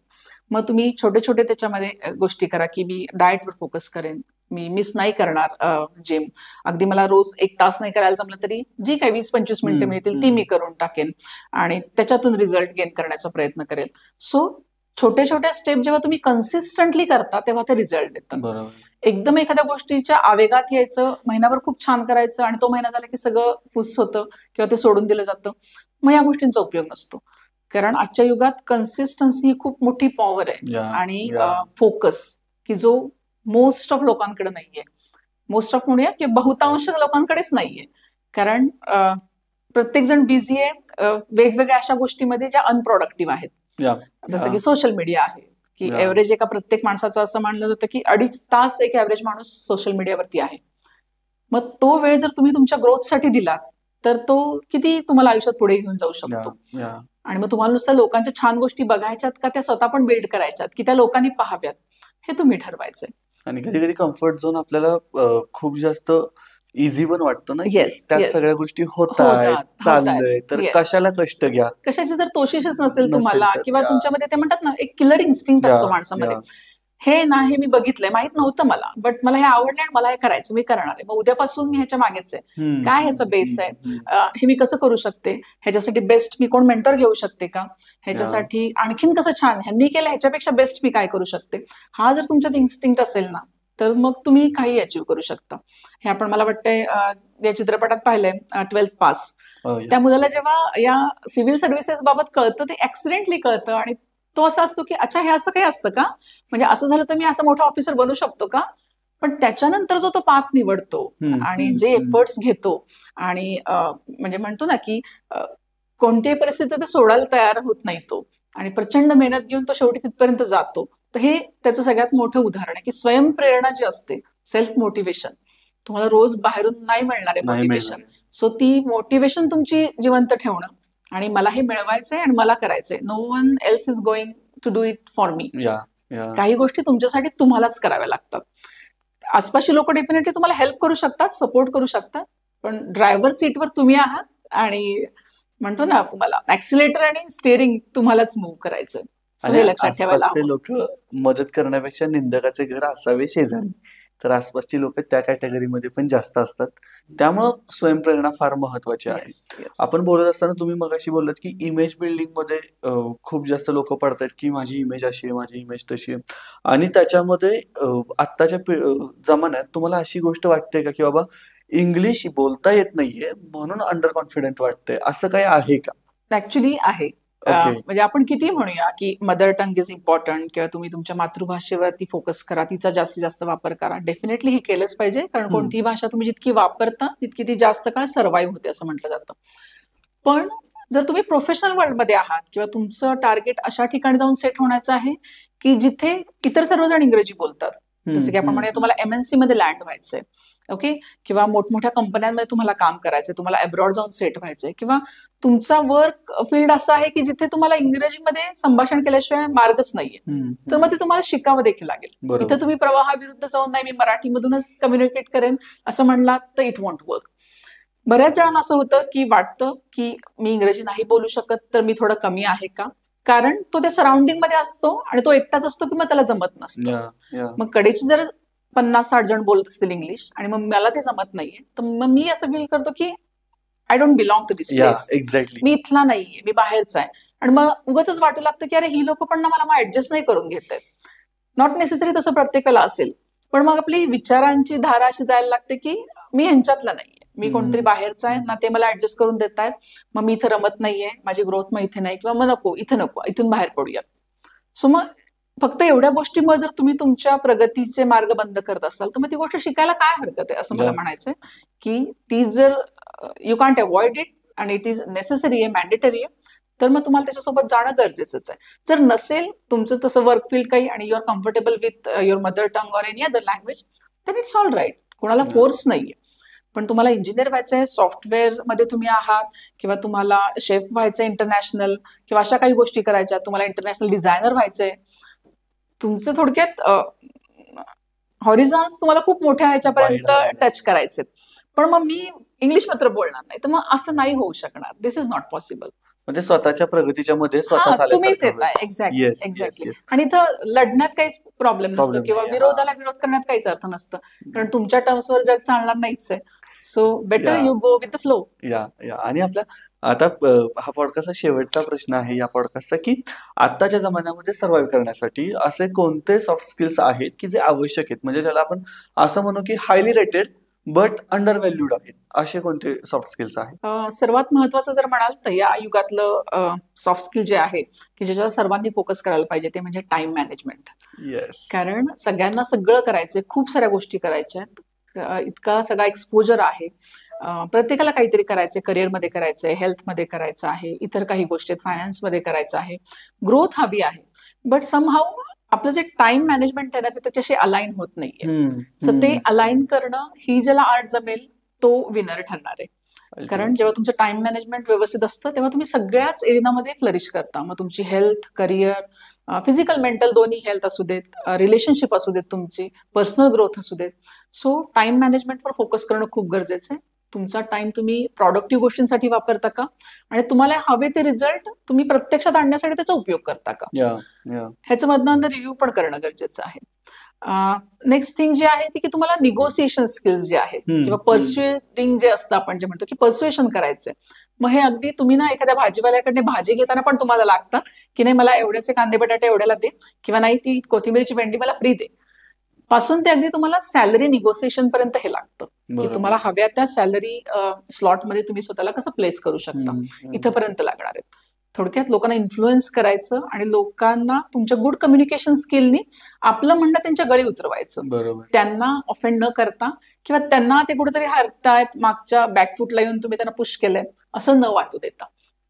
Speaker 1: मग तुम्ही छोटे छोटे त्याच्यामध्ये गोष्टी करा की मी डाएटवर फोकस करेन, मी मिस नाही करणार जिम, अगदी मला रोज 1 तास नाही करायला जमलं तरी जी काही 20-25 मिनिटं मिळतील ती मी करून टाकेन आणि त्याच्यातून रिझल्ट गेन करण्याचा प्रयत्न करेल. सो छोटे छोटे स्टेप जेव्हा तुम्ही कन्सिस्टंटली करता तेव्हा ते रिझल्ट देतात. एकदम एखाद्या गोष्टीच्या आवेगात यायचं, महिनाभर खूप छान करायचं आणि तो महिना झाला की सगळं पुस होतं किंवा ते सोडून दिलं जातं, मग या गोष्टींचा उपयोग नसतो. कारण आजच्या युगात कन्सिस्टन्सी ही खूप मोठी पॉवर आहे आणि फोकस की जो मोस्ट ऑफ लोकांकडे नाहीये. मोस्ट ऑफ म्हणूया की बहुतांश लोकांकडेच नाहीये. कारण प्रत्येक जण बिझी आहे वेगवेगळ्या अशा गोष्टीमध्ये ज्या अनप्रोडक्टिव्ह आहेत. जसं की सोशल मीडिया आहे की एव्हरेज एका प्रत्येक माणसाचं असं मानलं जातं की 2.5 तास एक एव्हरेज माणूस सोशल मीडियावरती आहे. मग तो वेळ जर तुम्ही तुमच्या ग्रोथसाठी दिलात तर तो किती तुम्हाला आयुष्यात पुढे घेऊन जाऊ शकतो. आणि मग तुम्हाला नुसतं लोकांच्या छान गोष्टी बघायच्यात का त्या स्वतः पण बिल्ड करायच्यात की त्या लोकांनी पाहाव्यात, हे तुम्ही ठरवायचंय.
Speaker 2: आणि कधी कधी कम्फर्ट झोन आपल्याला खूप जास्त इझी पण वाटतं ना. त्यात सगळ्या गोष्टी होतात चाललंय, तर कशाला कष्ट घ्या.
Speaker 1: कशाची जर तोशिषच नसेल तुम्हाला किंवा तुमच्यामध्ये ते म्हणतात ना एक किलर इन्स्टिंक्ट असतो माणसामध्ये, हे ना हे मी बघितलंय, माहित नव्हतं मला, बट मला हे आवडलं आणि मला हे करायचं, मी करणार आहे, मग उद्यापासून मी ह्याच्या मागेच आहे, काय ह्याचा बेस आहे, हे मी कसं करू शकते, ह्याच्यासाठी बेस्ट मी कोण मेंटर घेऊ शकते का, ह्याच्यासाठी आणखीन कसं छान ह्यांनी केलं ह्याच्यापेक्षा बेस्ट मी काय करू शकते. हा जर तुमच्यात इन्स्टिंक्ट असेल ना तर मग तुम्ही काही अचीव्ह करू शकता. हे आपण मला वाटतंय या चित्रपटात पाहिलंय 12th पास. त्या मुलाला जेव्हा या सिव्हिल सर्व्हिसेस बाबत कळतं ते ऍक्सिडेंटली कळतं आणि तो असा असतो की अच्छा हे असं काही असतं का, म्हणजे असं झालं तर मी असं मोठा ऑफिसर बनू शकतो का. पण त्याच्यानंतर जो तो पाथ निवडतो आणि जे एफर्ट्स घेतो आणि म्हणजे म्हणतो ना की कोणत्याही परिस्थितीत सोडायला तयार होत नाही तो आणि प्रचंड मेहनत घेऊन तो शेवटी तिथपर्यंत जातो. तर हे त्याचं सगळ्यात मोठं उदाहरण आहे की स्वयंप्रेरणा जी असते, सेल्फ मोटिवेशन, तुम्हाला रोज बाहेरून नाही मिळणार आहे मोटिवेशन. सो ती मोटिवेशन तुमची जिवंत ठेवणं आणि मला हे मिळवायचंय आणि मला करायचंय, no one else is going to do it for me. काही गोष्टी तुमच्यासाठी तुम्हालाच कराव्या लागतात. आसपासची लोक डेफिनेटली तुम्हाला हेल्प करू शकतात, सपोर्ट करू शकतात, पण ड्रायव्हर सीटवर तुम्ही आहात आणि म्हणतो ना तुम्हाला ऍक्सिलेटर आणि स्टिअरिंग तुम्हालाच मूव्ह करायचंय. हे लक्षात ठेवायला हवं.
Speaker 2: लोक मदत करण्यापेक्षा निंदकाचे घर असावे शेजारी, तर आसपासची लोक त्या कॅटेगरीमध्ये पण जास्त असतात. त्यामुळं स्वयंप्रेरणा फार महत्वाची आहे. आपण बोलत असताना तुम्ही मगाशी बोललात की इमेज बिल्डिंग मध्ये खूप जास्त लोक पडतात की माझी इमेज अशी आहे, माझी इमेज तशी आहे, आणि त्याच्यामध्ये आत्ताच्या जमान्यात तुम्हाला अशी गोष्ट वाटते का की बाबा इंग्लिश बोलता येत नाहीये म्हणून अंडर कॉन्फिडंट वाटतंय, असं काही आहे का?
Speaker 1: ऍक्च्युली आहे. म्हणजे आपण किती म्हणूया की मदर टंग इज इम्पॉर्टंट किंवा तुम्ही तुमच्या मातृभाषेवरती फोकस करा, तिचा जास्तीत जास्त वापर करा. डेफिनेटली हे केलंच पाहिजे, कारण कोणतीही भाषा तुम्ही जितकी वापरता तितकी ती जास्त काळ सर्व्हाइव्ह होते असं म्हटलं जातं. पण जर तुम्ही प्रोफेशनल वर्ल्डमध्ये आहात किंवा तुमचं टार्गेट अशा ठिकाणी जाऊन सेट होण्याचं आहे की जिथे इतर सर्वजण इंग्रजी बोलतात जसं की आपण म्हणूया तुम्हाला MNC मध्ये लँड व्हायचंय, ओके, किंवा मोठमोठ्या कंपन्यांमध्ये तुम्हाला काम करायचंय, तुम्हाला अब्रॉड जाऊन सेट व्हायचंय, किंवा तुमचा वर्क फील्ड असं आहे की जिथे तुम्हाला इंग्रजीमध्ये संभाषण केल्याशिवाय मार्गच नाहीये, तर मग ते तुम्हाला शिकावं देखील लागेल. इथं तुम्ही प्रवाहाविरुद्ध जाऊन नाही मी मराठीमधूनच कम्युनिकेट करेन असं म्हणलात तर इट वॉन्ट वर्क. बऱ्याच जणांना असं होतं की वाटतं की मी इंग्रजी नाही बोलू शकत तर मी थोडं कमी आहे का, कारण तो त्या सराउंडिंग मध्ये असतो आणि तो एकटाच असतो की मग त्याला जमत नसतं. मग कडेची जर 50-60 जण बोलत असतील इंग्लिश आणि मग मला ते जमत नाहीये, तर मग मी असं फील करतो की I don't belong to this place,
Speaker 2: exactly
Speaker 1: मी इथला नाहीये, मी बाहेरचा आहे. आणि मग उगाच वाटू लागतं की अरे ही लोक पण ना मला ऍडजस्ट नाही करून घेत आहेत. नॉट नेसेसरी तसं प्रत्येकाला असेल, पण मग आपली विचारांची धारा अशी जायला लागते की मी ह्यांच्यातला नाहीये, मी कोणतरी बाहेरचा आहे ना, ते मला ऍडजस्ट करून देत आहेत, मग मी इथं रमत नाहीये, माझी ग्रोथ मग इथे नाही, किंवा मग नको इथं नको, इथून बाहेर पडूया. सो मग फक्त एवढ्या गोष्टीमुळे जर तुम्ही तुमच्या प्रगतीचे मार्ग बंद करत असाल तर मग ती गोष्ट शिकायला काय हरकत आहे असं मला म्हणायचंय. की ती जर यू कांट अवॉइड इट आणि इट इज नेसेसरी आहे, मॅन्डेटरी आहे, तर मग तुम्हाला त्याच्यासोबत जाणं गरजेचंच आहे. जर नसेल तुमचं तसं वर्क फील्ड काही आणि you are comfortable with your mother tongue or any other language, तर इट्स ऑल राईट, कोणाला फोर्स नाहीये. पण तुम्हाला इंजिनियर व्हायचंय, सॉफ्टवेअर मध्ये तुम्ही आहात, किंवा तुम्हाला शेफ व्हायचंय इंटरनॅशनल, किंवा अशा काही गोष्टी करायच्या, तुम्हाला इंटरनॅशनल डिझायनर व्हायचंय, तुमचं थोडक्यात हॉरिझॉन्स तुम्हाला खूप मोठ्या ह्याच्यापर्यंत टच करायचे, पण मग मी इंग्लिश मात्र बोलणार नाही, तर मग असं नाही होऊ शकणार. दिस इज नॉट पॉसिबल.
Speaker 2: म्हणजे स्वतःच्या प्रगतीच्या मध्ये स्वतः
Speaker 1: तुम्हीच येताय. एक्झॅक्टली. आणि इथं लढण्यात काहीच प्रॉब्लेम नसतो किंवा विरोधाला विरोध करण्यात काहीच अर्थ नसतं, कारण तुमच्या टर्म्सवर जग चालणार नाहीच आहे. So better you go with the flow.
Speaker 2: आणि आपल्या आता हा पॉडकास्टचा शेवटचा प्रश्न आहे या पॉडकास्टचा, की आताच्या जमान्यामध्ये सर्व्हाइव्ह करण्यासाठी असे कोणते सॉफ्ट स्किल्स आहेत की जे आवश्यक आहेत, म्हणजे ज्याला आपण असं म्हणू की highly rated but under valued आहेत, असे कोणते सॉफ्ट स्किल्स आहेत?
Speaker 1: सर्वात महत्वाचं जर म्हणाल तर या युगातलं सॉफ्ट स्किल जे आहे की ज्याच्यावर सर्वांनी फोकस करायला पाहिजे ते म्हणजे टाइम मॅनेजमेंट. कारण सगळ्यांना सगळं करायचंय, खूप साऱ्या गोष्टी करायच्या आहेत, इतका सगळा एक्सपोजर आहे, प्रत्येकाला काहीतरी करायचंय, करिअरमध्ये करायचंय, हेल्थमध्ये करायचं आहे, इतर काही गोष्टी फायनान्समध्ये करायचं आहे, ग्रोथ हवी आहे, बट समहाऊ आपलं जे टाइम मॅनेजमेंट आहे ना ते त्याच्याशी अलाइन होत नाहीये. सो ते अलाइन करणं ही ज्याला आर्ट जमेल तो विनर ठरणार आहे. कारण जेव्हा तुमचं टाइम मॅनेजमेंट व्यवस्थित असतं तेव्हा तुम्ही सगळ्याच एरियामध्ये फ्लरिश करता. मग तुमची हेल्थ, करिअर, फिजिकल मेंटल दोन्ही हेल्थ असू देत, रिलेशनशिप असू देत, तुमची पर्सनल ग्रोथ असू देत. सो टाइम मॅनेजमेंटवर फोकस करणं खूप गरजेचं आहे. तुमचा टाइम तुम्ही प्रॉडक्टिव्ह गोष्टींसाठी वापरता का, आणि तुम्हाला हवे ते रिझल्ट तुम्ही प्रत्यक्षात आणण्यासाठी त्याचा उपयोग करता का, ह्याचं मधनं रिव्ह्यू पण करणं गरजेचं आहे. नेक्स्ट थिंग जे आहे ती की तुम्हाला निगोसिएशन स्किल्स जे आहेत किंवा पर्स्युएटिंग जे असतं, आपण जे म्हणतो की पर्स्युएशन करायचंय, मग हे अगदी तुम्ही ना एखाद्या भाजीवाल्याकडे भाजी घेताना पण तुम्हाला लागतं की नाही मला एवढ्याचे कांदे बटाटे एवढ्याला दे, किंवा नाही ती कोथिंबीरची भेंडी मला फ्री दे, पासून ते अगदी तुम्हाला सॅलरी निगोसिएशन पर्यंत हे लागतं की तुम्हाला हव्या त्या सॅलरी स्लॉटमध्ये तुम्ही स्वतःला कसं प्लेस करू शकता, इथंपर्यंत लागणार आहेत. थोडक्यात लोकांना इन्फ्लुएन्स करायचं आणि लोकांना तुमच्या गुड कम्युनिकेशन स्किलनी आपलं म्हणणं त्यांच्या गळी उतरवायचं, त्यांना ऑफेंड न करता, किंवा त्यांना ते कुठेतरी हरतायत, मागच्या बॅकफूटला येऊन तुम्ही त्यांना पुश केलंय असं न वाटू देता.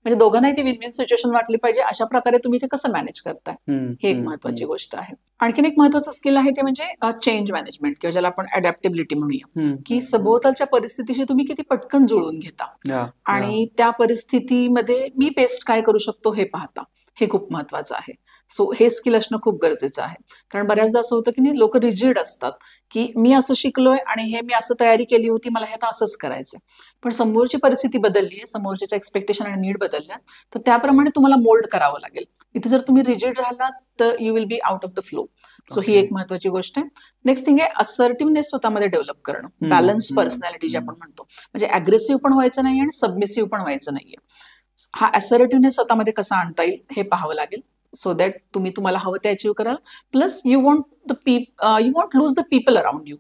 Speaker 1: म्हणजे दोघांनाही ती विन विन सिच्युएशन वाटली पाहिजे. अशा प्रकारे तुम्ही ते कसं मॅनेज करताय हे एक महत्वाची गोष्ट आहे. आणखीन एक महत्वाचं स्किल आहे ते म्हणजे चेंज मॅनेजमेंट, किंवा ज्याला आपण अडॅप्टेबिलिटी म्हणूया, की सभोवतालच्या परिस्थितीशी तुम्ही किती पटकन जुळून घेता आणि त्या परिस्थितीमध्ये मी बेस्ट काय करू शकतो हे पाहता, हे खूप महत्वाचं आहे. सो हे स्किल असणं खूप गरजेचं आहे. कारण बऱ्याचदा असं होतं की लोक रिजिड असतात की मी असं शिकलोय आणि हे मी असं तयारी केली होती, मला हे आता असंच करायचंय, पण समोरची परिस्थिती बदलली आहे, समोरच्या एक्सपेक्टेशन आणि नीड बदलल्या, तर त्याप्रमाणे तुम्हाला मोल्ड करावं लागेल. इथे जर तुम्ही रिजिड राहिलात तर you will be out of the flow. So ही एक महत्वाची गोष्ट आहे. नेक्स्ट थिंग आहे असर्टिव्हनेस स्वतःमध्ये डेव्हलप करणं, बॅलन्स पर्सनॅलिटी जे आपण म्हणतो, म्हणजे अग्रेसिव्ह पण व्हायचं नाही आणि सबमिसिव्ह पण व्हायचं नाहीये. हा असर्टिव्हनेस स्वतःमध्ये कसा आणता येईल हे पाहावं लागेल, सो दॅट तुम्ही तुम्हाला हवं ते अचीव्ह कराल. Plus you want lose the people around you,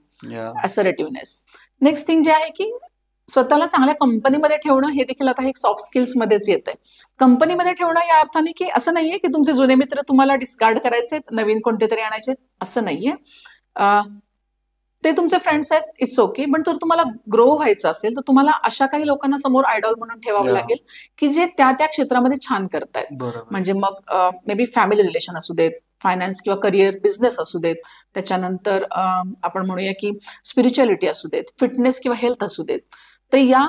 Speaker 1: assertiveness. Next thing जे आहे की स्वतःला चांगल्या कंपनीमध्ये ठेवणं, हे देखील आता हे सॉफ्ट स्किल्स मध्येच येत आहे. कंपनीमध्ये ठेवणं या अर्थाने की असं नाहीये की तुमचे जुने मित्र तुम्हाला डिस्कार्ड करायचे, नवीन कोणते तरी आणायचे, असं नाहीये. ते तुमचे फ्रेंड्स आहेत, इट्स ओके, पण जर तुम्हाला ग्रो व्हायचं असेल तर तुम्हाला अशा काही लोकांना समोर आयडॉल म्हणून ठेवावं लागेल की जे त्या त्या क्षेत्रामध्ये छान करतायत. म्हणजे मग मे बी फॅमिली रिलेशन असू देत, फायनान्स किंवा करिअर बिझनेस असू देत, त्याच्यानंतर आपण म्हणूया की स्पिरिच्युअलिटी असू देत, फिटनेस किंवा हेल्थ असू देत. तर या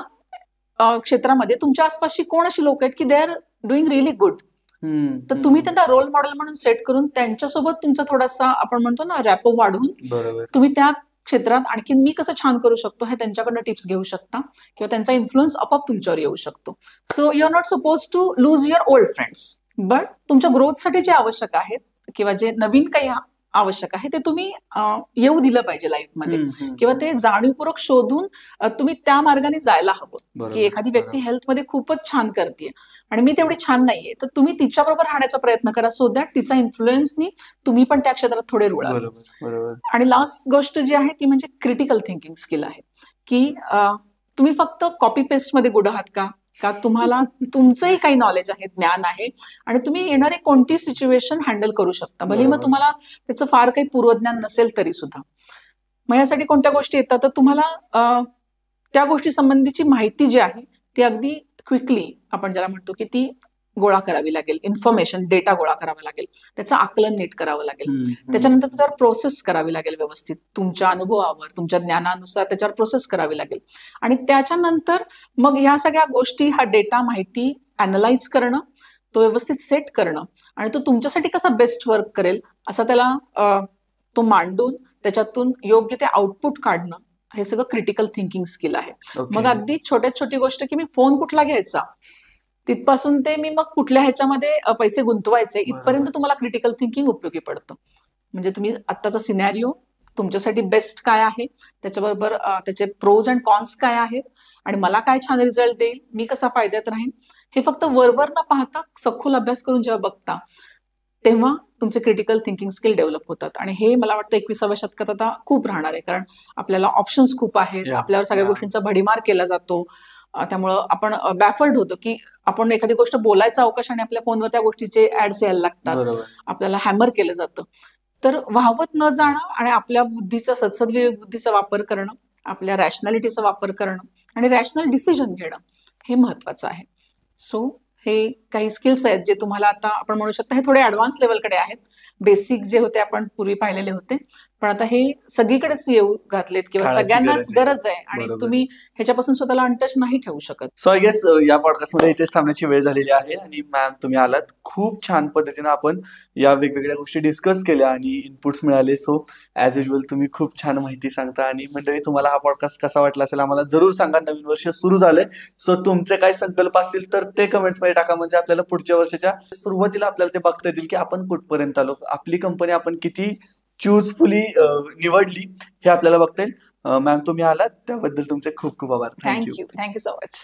Speaker 1: क्षेत्रामध्ये तुमच्या आसपासची कोण अशी लोक आहेत की they are doing really good, तर तुम्ही त्यांना रोल मॉडेल म्हणून सेट करून त्यांच्यासोबत तुमचा थोडासा आपण म्हणतो ना रॅपो वाढवून तुम्ही त्या क्षेत्रात आणखीन मी कसं छान करू शकतो हे त्यांच्याकडनं टिप्स घेऊ शकता किंवा त्यांचा इन्फ्लुएन्स आपोआप तुमच्यावर येऊ शकतो. So you are not suppose to lose your old friends, but तुमच्या ग्रोथसाठी जे आवश्यक आहेत किंवा जे नवीन काही आवश्यक आहे ते तुम्ही येऊ दिलं पाहिजे लाईफमध्ये, किंवा ते जाणीवपूर्वक शोधून तुम्ही त्या मार्गाने जायला हवं. की एखादी व्यक्ती हेल्थमध्ये खूपच छान करते आणि मी तेवढी छान नाहीये, तर तुम्ही तिच्याबरोबर राहण्याचा प्रयत्न करा सो दॅट तिचा इन्फ्लुएन्सनी तुम्ही पण त्या क्षेत्रात थोडे रुळा. आणि लास्ट गोष्ट जी आहे ती म्हणजे क्रिटिकल थिंकिंग स्किल आहे, की तुम्ही फक्त कॉपी पेस्ट मध्ये गुड आहात का तुम्हाला तुमचंही काही नॉलेज आहे, ज्ञान आहे आणि तुम्ही येणारी कोणती सिच्युएशन हँडल करू शकता, भले मग तुम्हाला त्याचं फार काही पूर्वज्ञान नसेल तरी सुद्धा. मग यासाठी कोणत्या गोष्टी येतात, तर तुम्हाला त्या गोष्टी संबंधीची माहिती जी आहे ती अगदी क्विकली आपण ज्याला म्हणतो की ती गोळा करावी लागेल, इन्फॉर्मेशन डेटा गोळा करावा लागेल, त्याचं आकलन नीट करावं लागेल, त्याच्यानंतर त्याच्यावर प्रोसेस करावी लागेल व्यवस्थित, तुमच्या अनुभवावर तुमच्या ज्ञानानुसार त्याच्यावर प्रोसेस करावी लागेल. आणि त्याच्यानंतर मग ह्या सगळ्या गोष्टी, हा डेटा माहिती अॅनलाइज करणं, तो व्यवस्थित सेट करणं आणि तो तुमच्यासाठी कसा बेस्ट वर्क करेल असा त्याला तो मांडून त्याच्यातून योग्य ते आउटपुट काढणं, हे सगळं क्रिटिकल थिंकिंग स्किल आहे. मग अगदी छोट्यात छोटी गोष्ट की मी फोन कुठला घ्यायचा तिथपासून ते मी मग कुठल्या ह्याच्यामध्ये पैसे गुंतवायचे इथपर्यंत तुम्हाला क्रिटिकल थिंकिंग उपयोगी पडतं. म्हणजे तुम्ही आत्ताचा सिनॅरिओ तुमच्यासाठी बेस्ट काय आहे, त्याच्याबरोबर त्याचे प्रोज अँड कॉन्स काय आहेत आणि मला काय छान रिझल्ट देईल, मी कसा फायद्यात राहीन, हे फक्त वरवर न पाहता सखोल अभ्यास करून जेव्हा बघता तेव्हा तुमचे क्रिटिकल थिंकिंग स्किल डेव्हलप होतात. आणि हे मला वाटतं 21व्या शतकात आता खूप राहणार आहे, कारण आपल्याला ऑप्शन्स खूप आहेत, आपल्यावर सगळ्या गोष्टींचा भडीमार केला जातो. त्यामुळं आपण बॅफल्ड होतो की आपण एखादी गोष्ट बोलायचा अवकाश आणि आपल्या फोनवर त्या गोष्टीचे ऍड्स यायला लागतात, आपल्याला हॅमर केलं जातं. तर वाहवत न जाणं आणि आपल्या बुद्धीचा सद्सद्विवेक बुद्धीचा वापर करणं, आपल्या रॅशनॅलिटीचा वापर करणं आणि रॅशनल डिसिजन घेणं हे महत्वाचं आहे. सो हे काही स्किल्स आहेत जे तुम्हाला आता आपण म्हणू शकता हे थोडे ऍडव्हान्स लेवलकडे आहेत. बेसिक जे होते आपण पूर्वी पाहिलेले होते, पण आता हे सगळीकडेच येऊ घातलेत किंवा सगळ्यांनाच गरज आहे आणि तुम्ही ह्याच्यापासून स्वतःला अनटच नाही ठेवू शकत.
Speaker 2: सो आय गेस या पॉडकास्टमध्ये इथेच थांबण्याची वेळ झालेली आहे आणि मॅम तुम्ही आलात, खूप छान पद्धतीने आपण या वेगवेगळ्या गोष्टी डिस्कस केल्या आणि इनपुट्स मिळाले. सो ॲज युजल तुम्ही खूप छान माहिती सांगता आणि मंडळी तुम्हाला हा पॉडकास्ट कसा वाटला असेल आम्हाला जरूर सांगा. नवीन वर्ष सुरू झालंय, सो तुमचे काही संकल्प असतील तर ते कमेंट्समध्ये टाका, म्हणजे आपल्याला पुढच्या वर्षाच्या सुरुवातीला आपल्याला ते बघता येतील की आपण कुठपर्यंत आलो, आपली कंपनी आपण किती चूजफुली निवडली हे आपल्याला बघता येईल. मॅम तुम्ही आलात त्याबद्दल तुमचे खूप खूप आभार.
Speaker 1: Thank you so much.